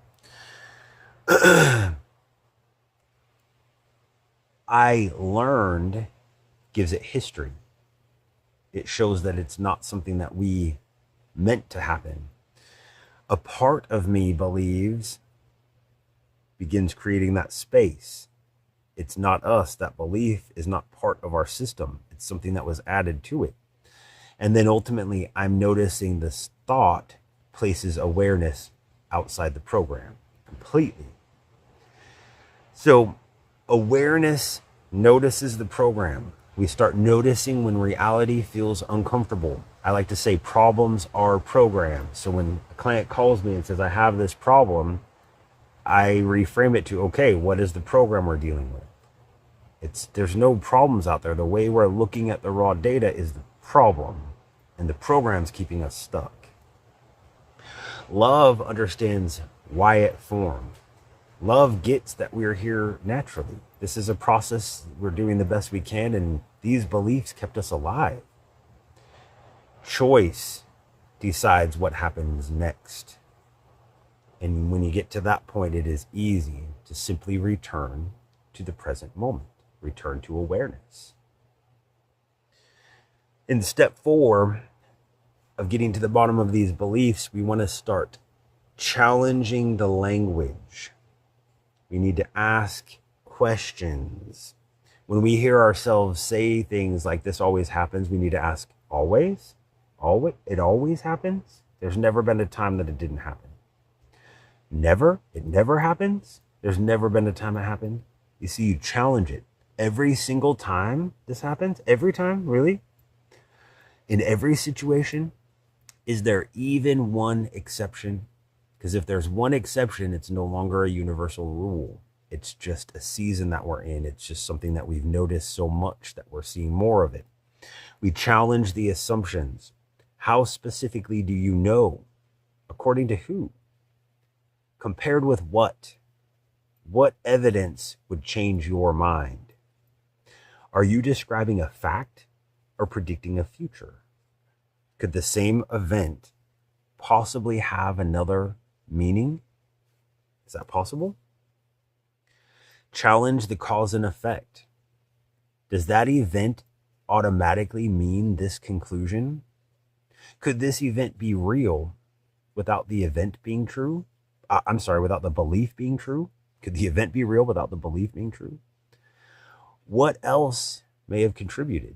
I learned gives it history. It shows that it's not something that we meant to happen. A part of me believes begins creating that space. It's not us. That belief is not part of our system. It's something that was added to it. And then ultimately, I'm noticing this thought places awareness outside the program completely. So awareness notices the program. We start noticing when reality feels uncomfortable. I like to say problems are programs. So when a client calls me and says, I have this problem, I reframe it to, okay, what is the program we're dealing with? There's no problems out there. The way we're looking at the raw data is the problem, and the program's keeping us stuck. Love understands why it formed. Love gets that we're here naturally. This is a process. We're doing the best we can, and these beliefs kept us alive. Choice decides what happens next. And when you get to that point, it is easy to simply return to the present moment, return to awareness. In step 4 of getting to the bottom of these beliefs, we want to start challenging the language. We need to ask questions. When we hear ourselves say things like this always happens, we need to ask, always? Always? It always happens? There's never been a time that it didn't happen. Never? It never happens? There's never been a time it happened? You see, you challenge it. Every single time this happens? Every time? Really? In every situation? Is there even one exception? Because if there's one exception, it's no longer a universal rule. It's just a season that we're in. It's just something that we've noticed so much that we're seeing more of it. We challenge the assumptions. How specifically do you know? According to who? Compared with what? What evidence would change your mind? Are you describing a fact or predicting a future? Could the same event possibly have another meaning? Is that possible? Challenge the cause and effect. Does that event automatically mean this conclusion? Could this event be real without the event being true? Without the belief being true? Could the event be real without the belief being true? What else may have contributed?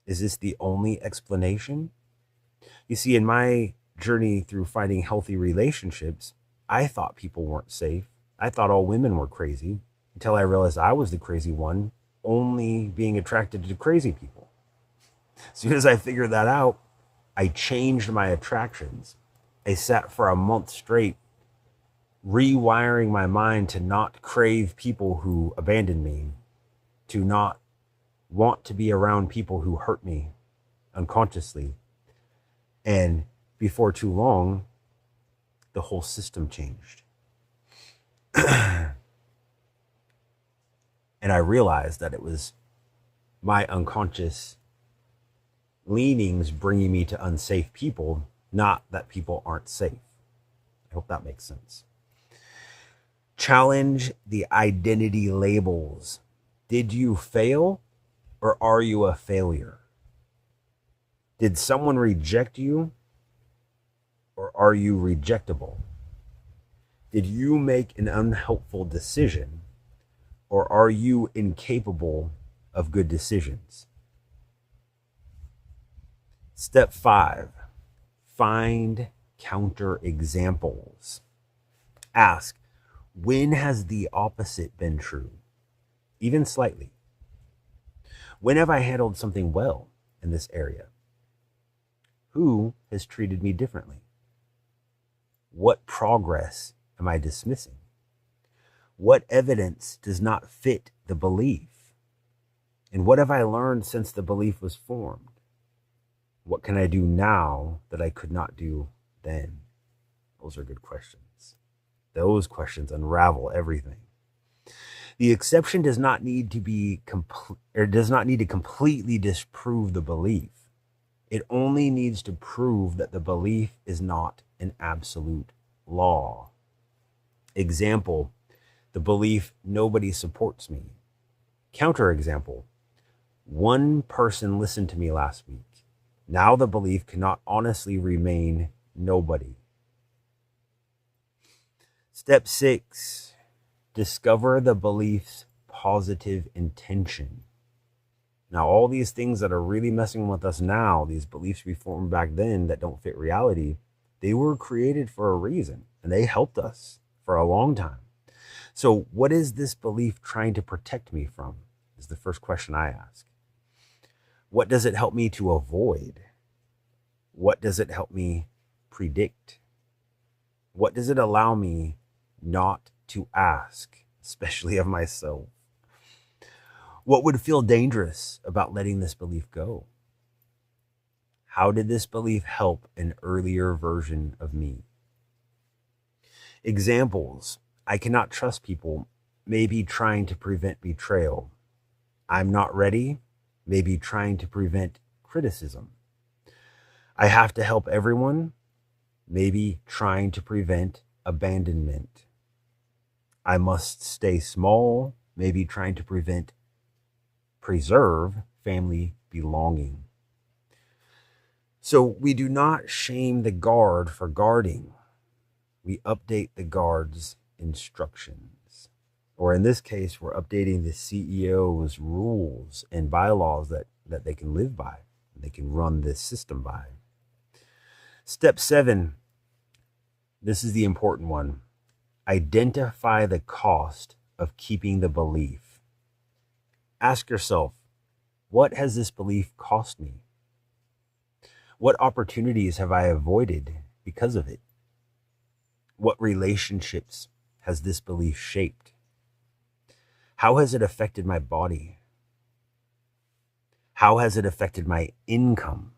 Is this the only explanation? You see, in my journey through finding healthy relationships, I thought people weren't safe. I thought all women were crazy until I realized I was the crazy one, only being attracted to crazy people. As soon as I figured that out, I changed my attractions. I sat for a month straight rewiring my mind to not crave people who abandon me, to not want to be around people who hurt me unconsciously. And before too long, the whole system changed. And I realized that it was my unconscious leanings bringing me to unsafe people, not that people aren't safe. I hope that makes sense. Challenge the identity labels. Did you fail or are you a failure? Did someone reject you or are you rejectable? Did you make an unhelpful decision or are you incapable of good decisions? Step 5, find counter examples. Ask, when has the opposite been true? Even slightly. When have I handled something well in this area? Who has treated me differently? What progress am I dismissing? What evidence does not fit the belief? And what have I learned since the belief was formed? What can I do now that I could not do then? Those are good questions. Those questions unravel everything. The exception does not need to completely disprove the belief. It only needs to prove that the belief is not an absolute law. Example, the belief nobody supports me. Counterexample, one person listened to me last week. Now the belief cannot honestly remain nobody. Step 6, discover the belief's positive intention. Now, all these things that are really messing with us now, these beliefs we formed back then that don't fit reality, they were created for a reason and they helped us for a long time. So what is this belief trying to protect me from? Is the first question I ask. What does it help me to avoid? What does it help me predict? What does it allow me not to ask, especially of myself? What would feel dangerous about letting this belief go? How did this belief help an earlier version of me? Examples, I cannot trust people, maybe trying to prevent betrayal. I'm not ready, maybe trying to prevent criticism. I have to help everyone, maybe trying to prevent abandonment. I must stay small, maybe trying to preserve family belonging. So we do not shame the guard for guarding. We update the guard's instructions. Or in this case, we're updating the CEO's rules and bylaws that they can live by, they can run this system by. Step 7, this is the important one. Identify the cost of keeping the belief. Ask yourself, what has this belief cost me? What opportunities have I avoided because of it? What relationships has this belief shaped? How has it affected my body? How has it affected my income?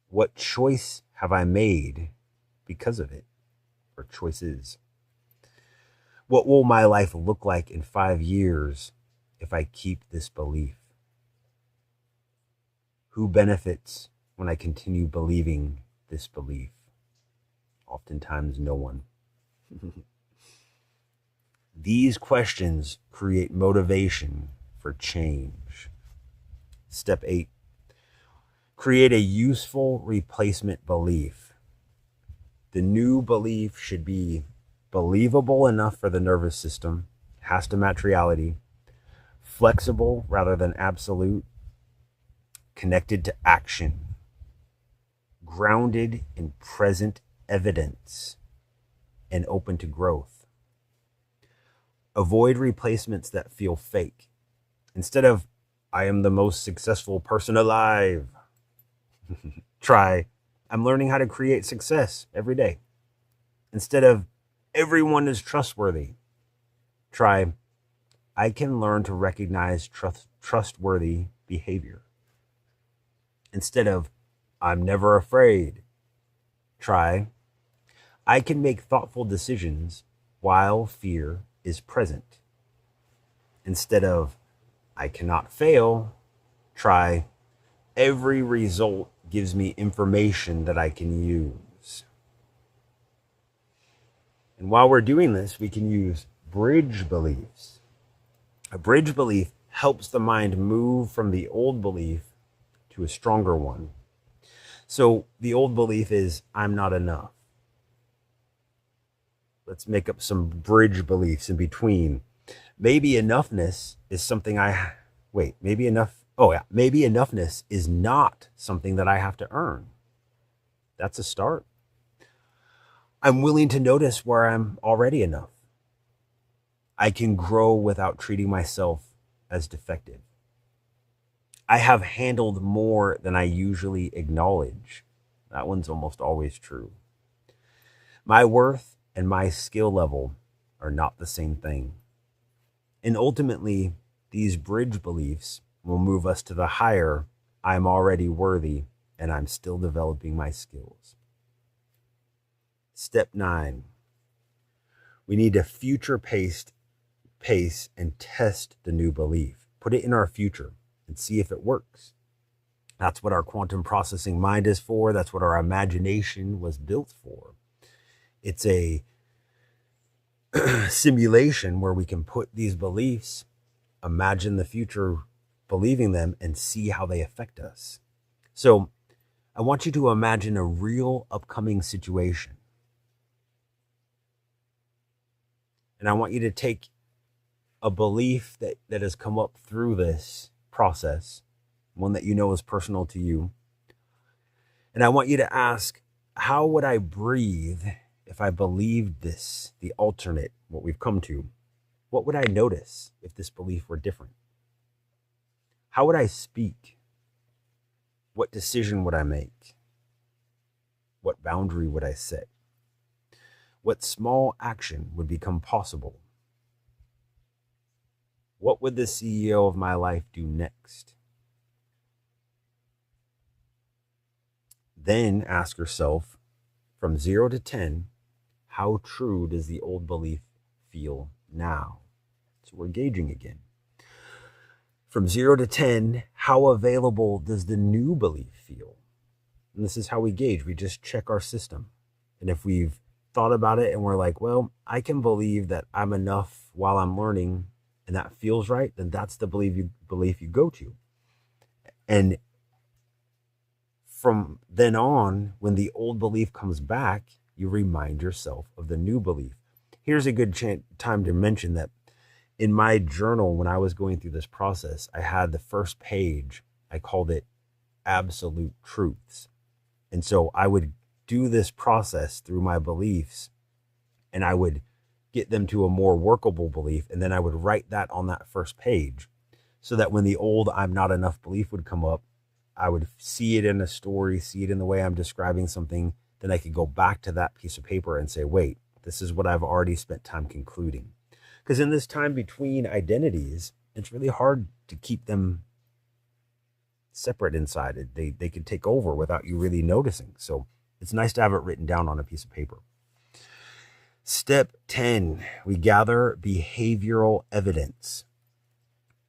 What choice have I made because of it, or choices? What will my life look like in 5 years if I keep this belief? Who benefits when I continue believing this belief? Oftentimes, no one. These questions create motivation for change. Step 8, create a useful replacement belief. The new belief should be believable enough for the nervous system, has to match reality, flexible rather than absolute, connected to action, grounded in present evidence, and open to growth. Avoid replacements that feel fake. Instead of, I am the most successful person alive, try, I'm learning how to create success every day. Instead of, everyone is trustworthy. Try, I can learn to recognize trustworthy behavior. Instead of, I'm never afraid. Try, I can make thoughtful decisions while fear is present. Instead of, I cannot fail. Try, every result gives me information that I can use. And while we're doing this, we can use bridge beliefs. A bridge belief helps the mind move from the old belief to a stronger one. So the old belief is, I'm not enough. Let's make up some bridge beliefs in between. Maybe enoughness is something maybe enoughness is not something that I have to earn. That's a start. I'm willing to notice where I'm already enough. I can grow without treating myself as defective. I have handled more than I usually acknowledge. That one's almost always true. My worth and my skill level are not the same thing. And ultimately, these bridge beliefs will move us to the higher, I'm already worthy and I'm still developing my skills. Step 9, we need to future pace and test the new belief. Put it in our future and see if it works. That's what our quantum processing mind is for. That's what our imagination was built for. It's a simulation where we can put these beliefs, imagine the future, believing them, and see how they affect us. So I want you to imagine a real upcoming situation. And I want you to take a belief that has come up through this process, one that you know is personal to you. And I want you to ask, how would I breathe if I believed this, the alternate, what we've come to? What would I notice if this belief were different? How would I speak? What decision would I make? What boundary would I set? What small action would become possible? What would the CEO of my life do next? Then ask yourself, from 0 to 10, how true does the old belief feel now? So we're gauging again. From 0 to 10, how available does the new belief feel? And this is how we gauge. We just check our system. And if we've thought about it and we're like, well, I can believe that I'm enough while I'm learning, and that feels right, then that's the belief you go to. And from then on, when the old belief comes back, you remind yourself of the new belief. Here's a good time to mention that in my journal, when I was going through this process, I had the first page, I called it Absolute Truths. And so I would do this process through my beliefs, and I would get them to a more workable belief, and then I would write that on that first page so that when the old I'm not enough belief would come up, I would see it in a story, see it in the way I'm describing something, then I could go back to that piece of paper and say, wait, this is what I've already spent time concluding. Because in this time between identities, it's really hard to keep them separate inside it. They could take over without you really noticing. So it's nice to have it written down on a piece of paper. Step 10, we gather behavioral evidence.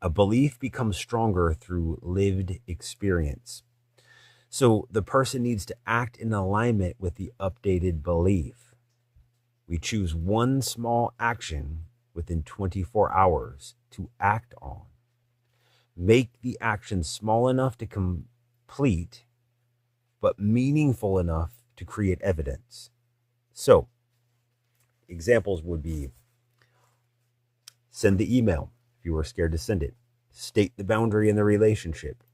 A belief becomes stronger through lived experience. So the person needs to act in alignment with the updated belief. We choose one small action within 24 hours to act on. Make the action small enough to complete, but meaningful enough to create evidence. So, examples would be send the email if you were scared to send it. State the boundary in the relationship.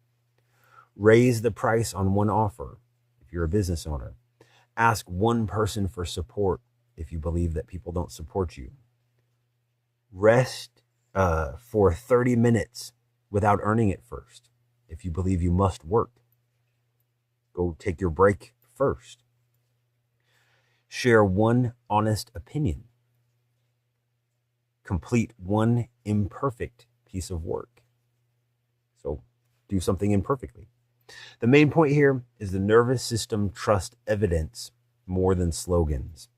Raise the price on one offer if you're a business owner. Ask one person for support if you believe that people don't support you. Rest for 30 minutes without earning it first if you believe you must work. Go take your break first. Share one honest opinion complete one imperfect piece of work. So do something imperfectly. The main point here is the nervous system trusts evidence more than slogans.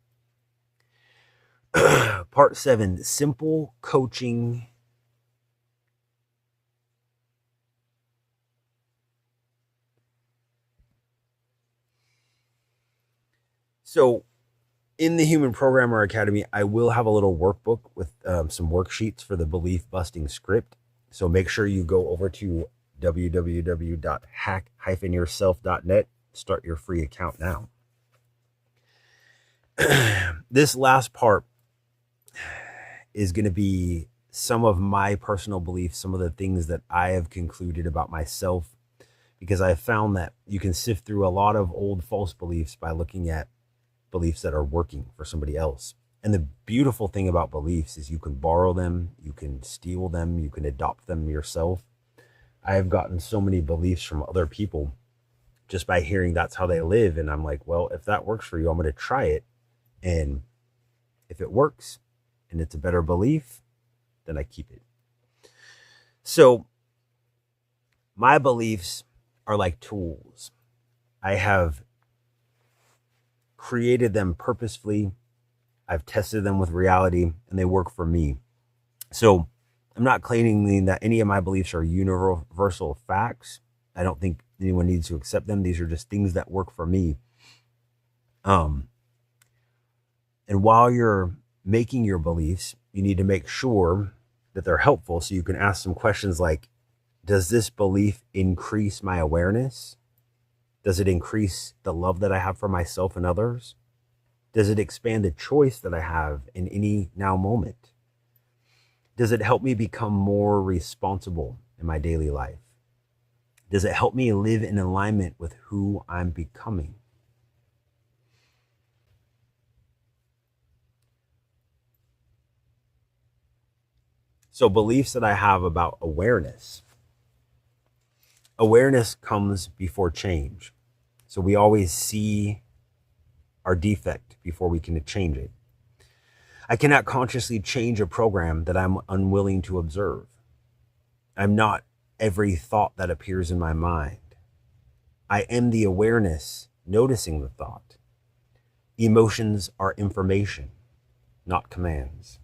Part 7, simple coaching. So in the Human Programmer Academy, I will have a little workbook with some worksheets for the belief busting script. So make sure you go over to www.hack-yourself.net. Start your free account now. This last part is going to be some of my personal beliefs, some of the things that I have concluded about myself, because I found that you can sift through a lot of old false beliefs by looking at beliefs that are working for somebody else. And the beautiful thing about beliefs is you can borrow them, you can steal them, you can adopt them yourself. I have gotten so many beliefs from other people just by hearing that's how they live. And I'm like, well, if that works for you, I'm going to try it. And if it works and it's a better belief, then I keep it. So my beliefs are like tools. I have created them purposefully. I've tested them with reality and they work for me. So I'm not claiming that any of my beliefs are universal facts. I don't think anyone needs to accept them. These are just things that work for me. And while you're making your beliefs, you need to make sure that they're helpful. So you can ask some questions like, does this belief increase my awareness? Does it increase the love that I have for myself and others? Does it expand the choice that I have in any now moment? Does it help me become more responsible in my daily life? Does it help me live in alignment with who I'm becoming? So beliefs that I have about awareness. Awareness comes before change. So we always see our defect before we can change it. I cannot consciously change a program that I'm unwilling to observe. I'm not every thought that appears in my mind. I am the awareness noticing the thought. Emotions are information, not commands.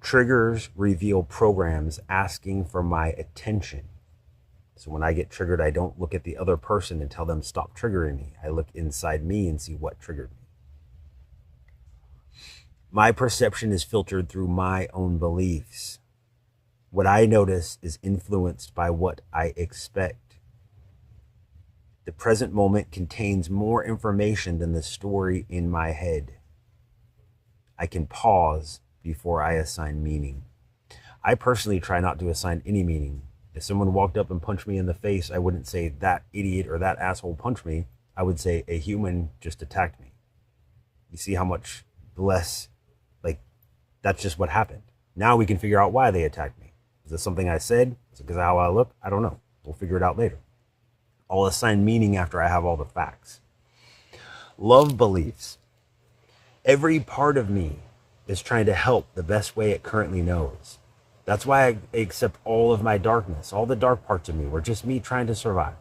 Triggers reveal programs asking for my attention. So when I get triggered, I don't look at the other person and tell them stop triggering me. I look inside me and see what triggered me. My perception is filtered through my own beliefs. What I notice is influenced by what I expect. The present moment contains more information than the story in my head. I can pause before I assign meaning. I personally try not to assign any meaning. If someone walked up and punched me in the face, I wouldn't say that idiot or that asshole punched me. I would say a human just attacked me. You see how much less, that's just what happened. Now we can figure out why they attacked me. Is it something I said? Is it because of how I look? I don't know. We'll figure it out later. I'll assign meaning after I have all the facts. Love beliefs. Every part of me is trying to help the best way it currently knows. That's why I accept all of my darkness. All the dark parts of me were just me trying to survive.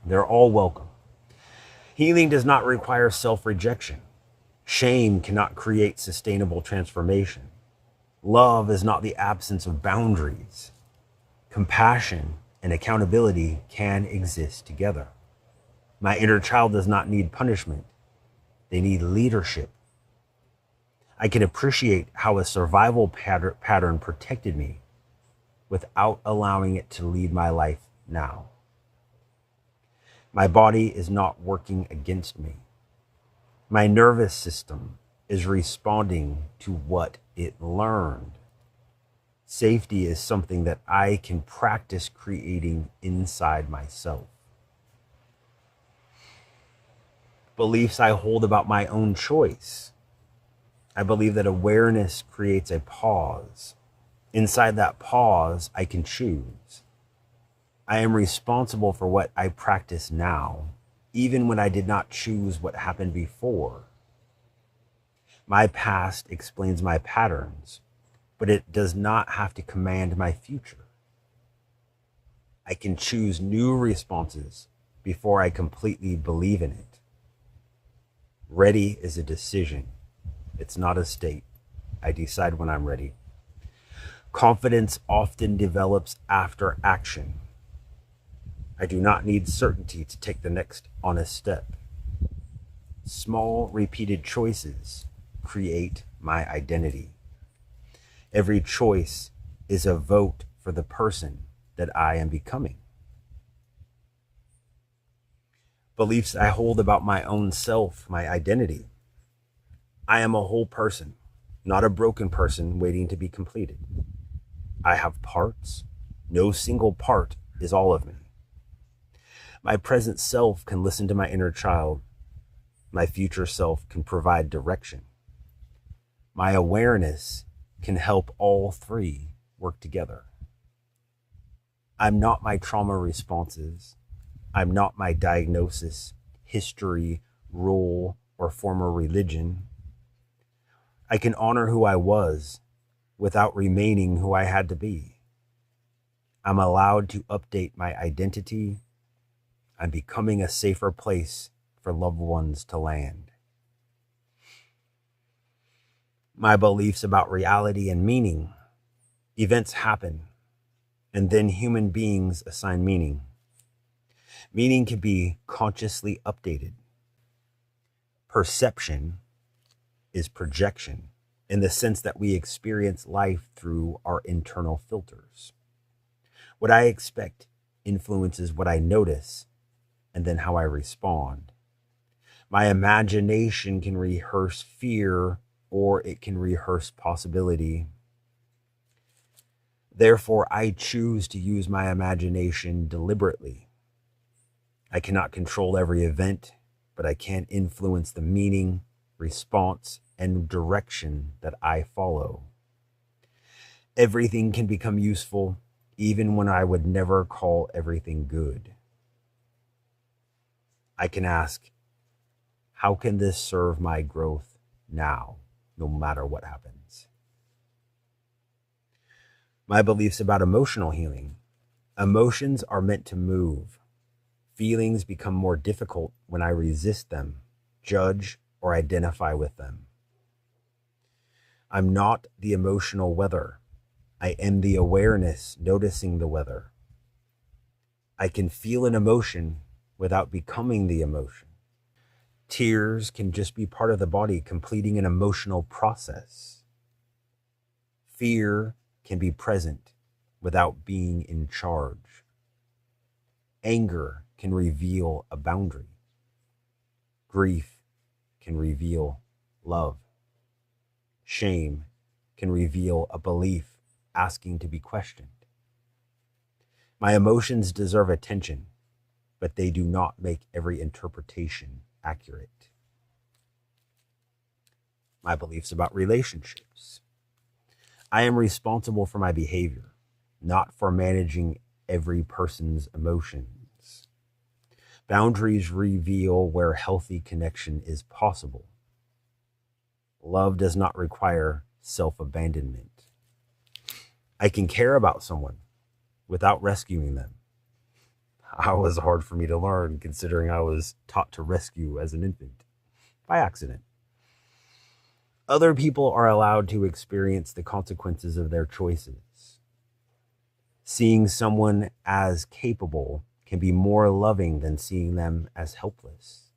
They're all welcome. Healing does not require self-rejection. Shame cannot create sustainable transformation. Love is not the absence of boundaries. Compassion and accountability can exist together. My inner child does not need punishment. They need leadership. I can appreciate how a survival pattern protected me without allowing it to lead my life now. My body is not working against me. My nervous system is responding to what it learned. Safety is something that I can practice creating inside myself. Beliefs I hold about my own choice. I believe that awareness creates a pause. Inside that pause, I can choose. I am responsible for what I practice now, even when I did not choose what happened before. My past explains my patterns, but it does not have to command my future. I can choose new responses before I completely believe in it. Ready is a decision. It's not a state. I decide when I'm ready. Confidence often develops after action. I do not need certainty to take the next honest step. Small, repeated choices create my identity. Every choice is a vote for the person that I am becoming. Beliefs I hold about my own self, my identity. I am a whole person, not a broken person waiting to be completed. I have parts. No single part is all of me. My present self can listen to my inner child. My future self can provide direction. My awareness can help all three work together. I'm not my trauma responses. I'm not my diagnosis, history, role, or former religion. I can honor who I was without remaining who I had to be. I'm allowed to update my identity. I'm becoming a safer place for loved ones to land. My beliefs about reality and meaning. Events happen, and then human beings assign meaning. Meaning can be consciously updated. Perception is projection in the sense that we experience life through our internal filters. What I expect influences what I notice and then how I respond. My imagination can rehearse fear or it can rehearse possibility. Therefore, I choose to use my imagination deliberately. I cannot control every event, but I can influence the meaning, response, and direction that I follow. Everything can become useful, even when I would never call everything good. I can ask, how can this serve my growth now, no matter what happens? My beliefs about emotional healing. Emotions are meant to move. Feelings become more difficult when I resist them, judge, or identify with them. I'm not the emotional weather. I am the awareness noticing the weather. I can feel an emotion without becoming the emotion. Tears can just be part of the body completing an emotional process. Fear can be present without being in charge. Anger can reveal a boundary. Grief can reveal love. Shame can reveal a belief asking to be questioned. My emotions deserve attention, but they do not make every interpretation accurate. My beliefs about relationships. I am responsible for my behavior, not for managing every person's emotions. Boundaries reveal where healthy connection is possible. Love does not require self-abandonment. I can care about someone without rescuing them. It was hard for me to learn, considering I was taught to rescue as an infant by accident. Other people are allowed to experience the consequences of their choices. Seeing someone as capable can be more loving than seeing them as helpless.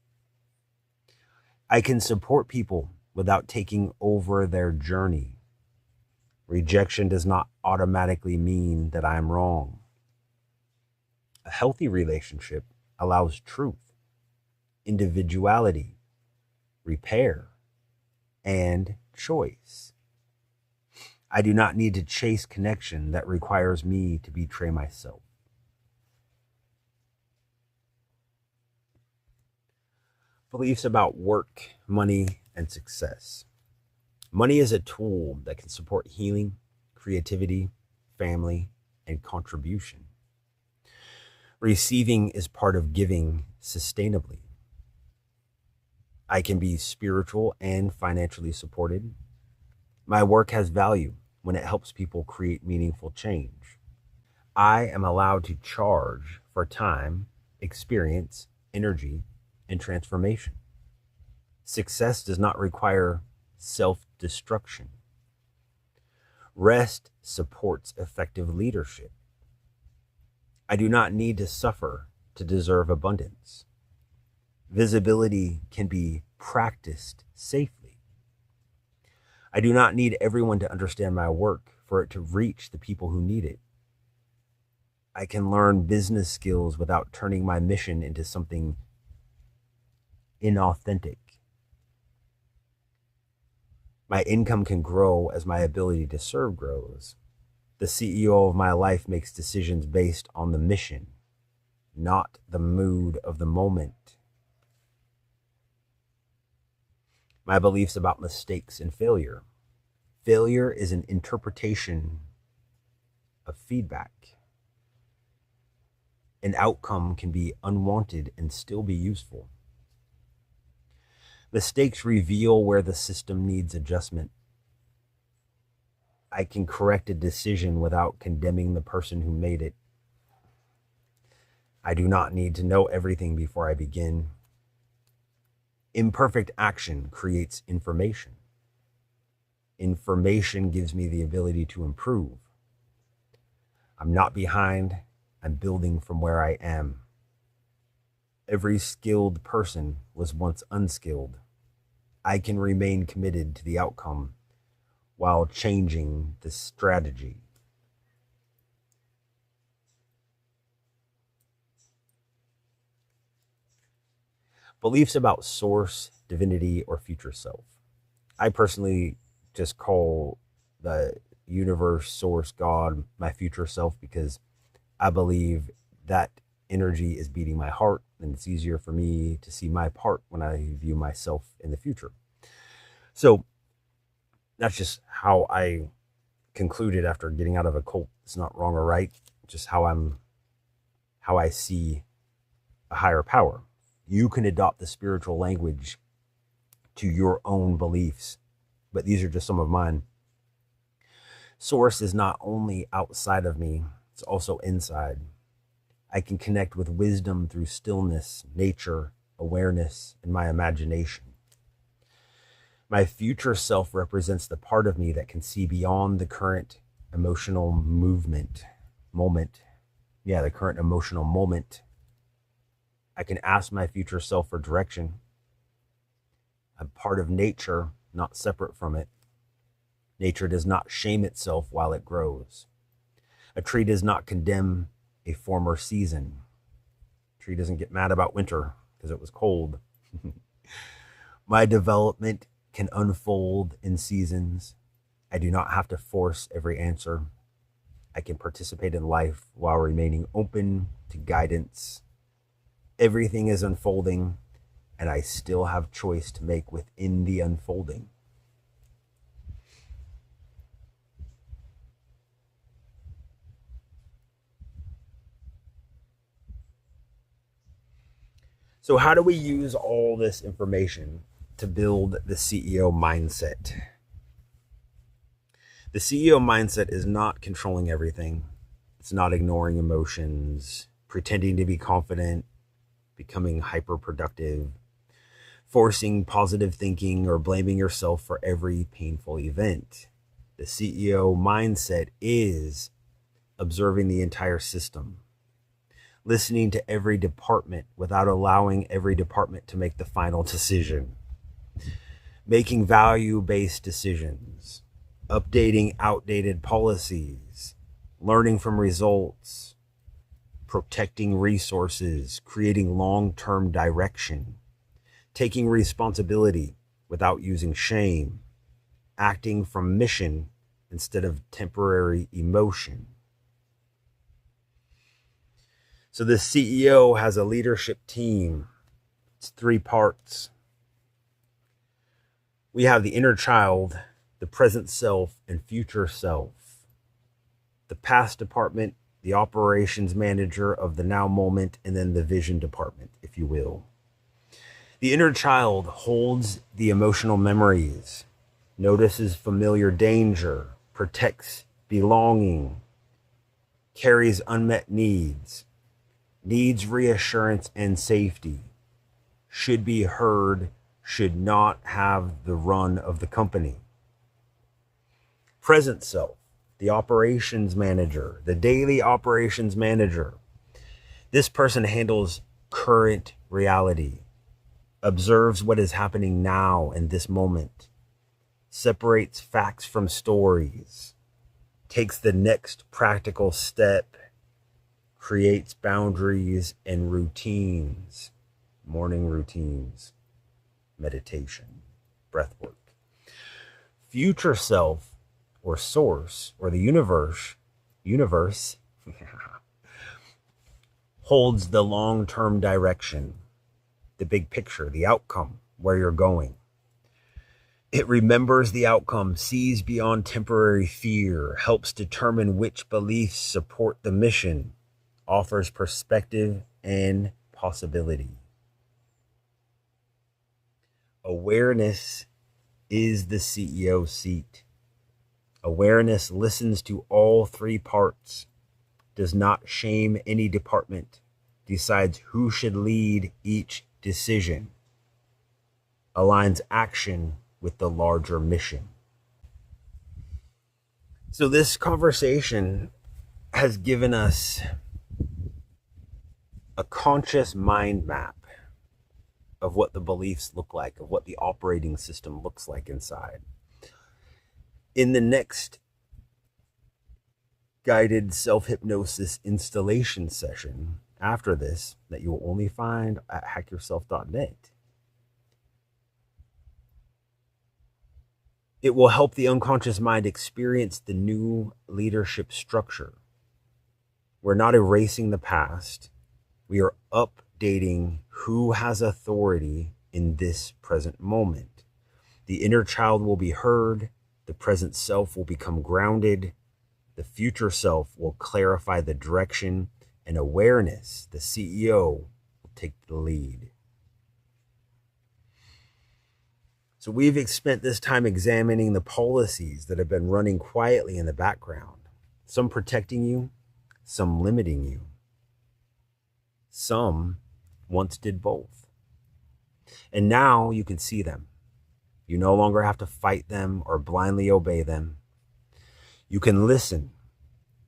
I can support people without taking over their journey. Rejection does not automatically mean that I'm wrong. A healthy relationship allows truth, individuality, repair, and choice. I do not need to chase connection that requires me to betray myself. Beliefs about work, money, and success. Money is a tool that can support healing, creativity, family, and contribution. Receiving is part of giving sustainably. I can be spiritual and financially supported. My work has value when it helps people create meaningful change. I am allowed to charge for time, experience, energy, and transformation. Success does not require self-destruction. Rest supports effective leadership. I do not need to suffer to deserve abundance. Visibility can be practiced safely. I do not need everyone to understand my work for it to reach the people who need it. I can learn business skills without turning my mission into something inauthentic. My income can grow as my ability to serve grows. The CEO of my life makes decisions based on the mission, not the mood of the moment. My beliefs about mistakes and failure. Failure is an interpretation of feedback. An outcome can be unwanted and still be useful. Mistakes reveal where the system needs adjustment. I can correct a decision without condemning the person who made it. I do not need to know everything before I begin. Imperfect action creates information. Information gives me the ability to improve. I'm not behind. I'm building from where I am. Every skilled person was once unskilled. I can remain committed to the outcome while changing the strategy. Beliefs about source, divinity, or future self. I personally just call the universe, source, God, my future self, because I believe that energy is beating my heart, and it's easier for me to see my part when I view myself in the future. So that's just how I concluded after getting out of a cult. It's not wrong or right, just how I see a higher power. You can adopt the spiritual language to your own beliefs, but these are just some of mine. Source is not only outside of me, it's also inside. I can connect with wisdom through stillness, nature, awareness, and my imagination. My future self represents the part of me that can see beyond the current emotional moment. The current emotional moment. I can ask my future self for direction. I'm part of nature, not separate from it. Nature does not shame itself while it grows. A tree does not condemn a former season. A tree doesn't get mad about winter because it was cold. My development can unfold in seasons. I do not have to force every answer. I can participate in life while remaining open to guidance. Everything is unfolding, and I still have choice to make within the unfolding. So how do we use all this information to build the CEO mindset? The CEO mindset is not controlling everything. It's not ignoring emotions, pretending to be confident, becoming hyper-productive, forcing positive thinking, or blaming yourself for every painful event. The CEO mindset is observing the entire system, listening to every department without allowing every department to make the final decision, making value-based decisions, updating outdated policies, learning from results, protecting resources, creating long-term direction, taking responsibility without using shame, acting from mission instead of temporary emotion. So the CEO has a leadership team. It's 3 parts. We have the inner child, the present self, and future self. The past department, the operations manager of the now moment, and then the vision department, if you will. The inner child holds the emotional memories, notices familiar danger, protects belonging, carries unmet needs, needs reassurance and safety, should be heard, should not have the run of the company. Present self, the operations manager, the daily operations manager. This person handles current reality, observes what is happening now in this moment, separates facts from stories, takes the next practical step, creates boundaries and routines, morning routines, meditation, breath work. Future self or source or the universe holds the long-term direction, the big picture, the outcome, where you're going. It remembers the outcome, sees beyond temporary fear, helps determine which beliefs support the mission, offers perspective and possibility. Awareness is the CEO seat. Awareness listens to all three parts, does not shame any department, decides who should lead each decision, aligns action with the larger mission. So this conversation has given us a conscious mind map of what the beliefs look like, of what the operating system looks like inside. In the next guided self-hypnosis installation session after this, that you will only find at hackyourself.net, it will help the unconscious mind experience the new leadership structure. We're not erasing the past. We are updating who has authority in this present moment. The inner child will be heard. The present self will become grounded. The future self will clarify the direction, and awareness, the CEO, will take the lead. So we've spent this time examining the policies that have been running quietly in the background, some protecting you, some limiting you. Some once did both. And now you can see them. You no longer have to fight them or blindly obey them. You can listen,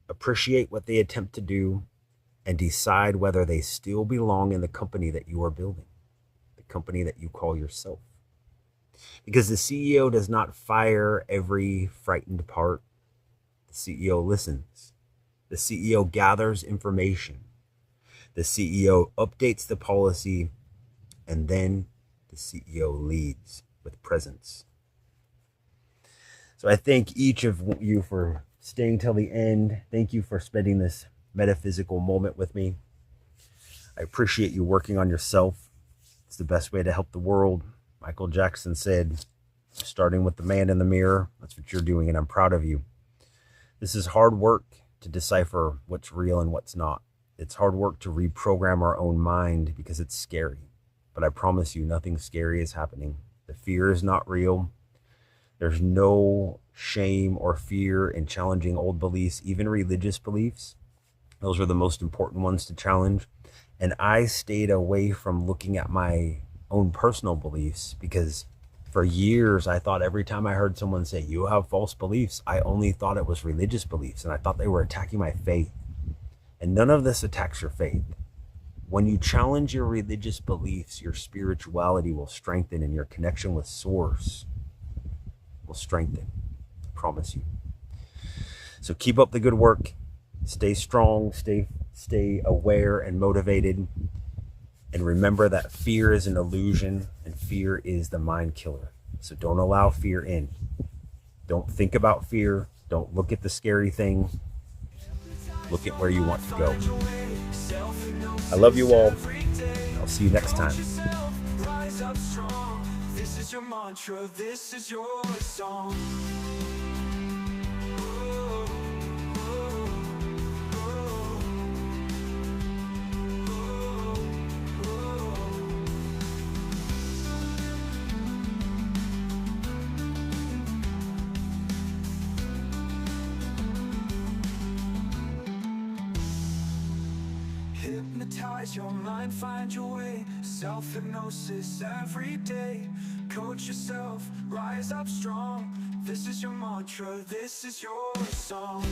appreciate what they attempt to do, and decide whether they still belong in the company that you are building, the company that you call yourself. Because the CEO does not fire every frightened part. The CEO listens. The CEO gathers information. The CEO updates the policy, and then the CEO leads with presence. So I thank each of you for staying till the end. Thank you for spending this metaphysical moment with me. I appreciate you working on yourself. It's the best way to help the world. Michael Jackson said, starting with the man in the mirror. That's what you're doing, and I'm proud of you. This is hard work to decipher what's real and what's not. It's hard work to reprogram our own mind because it's scary. But I promise you, nothing scary is happening. The fear is not real. There's no shame or fear in challenging old beliefs, even religious beliefs. Those are the most important ones to challenge. And I stayed away from looking at my own personal beliefs because for years I thought every time I heard someone say, you have false beliefs, I only thought it was religious beliefs, and I thought they were attacking my faith. And none of this attacks your faith. When you challenge your religious beliefs, your spirituality will strengthen and your connection with Source will strengthen. I promise you. So keep up the good work. Stay strong, stay aware and motivated. And remember that fear is an illusion and fear is the mind killer. So don't allow fear in. Don't think about fear. Don't look at the scary thing. Look at where you want to go. I love you all. I'll see you next time. This is your mantra, this is your song. Hypnotize your mind, find your way. Self-hypnosis every day. Coach yourself, rise up strong. This is your mantra, this is your song.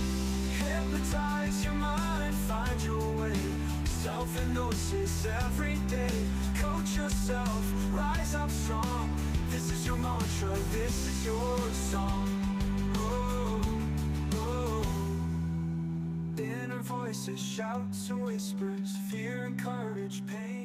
Hypnotize your mind, find your way. Self-hypnosis every day. Coach yourself, rise up strong. This is your mantra, this is your song. Inner voices, shouts and whispers, fear and courage, pain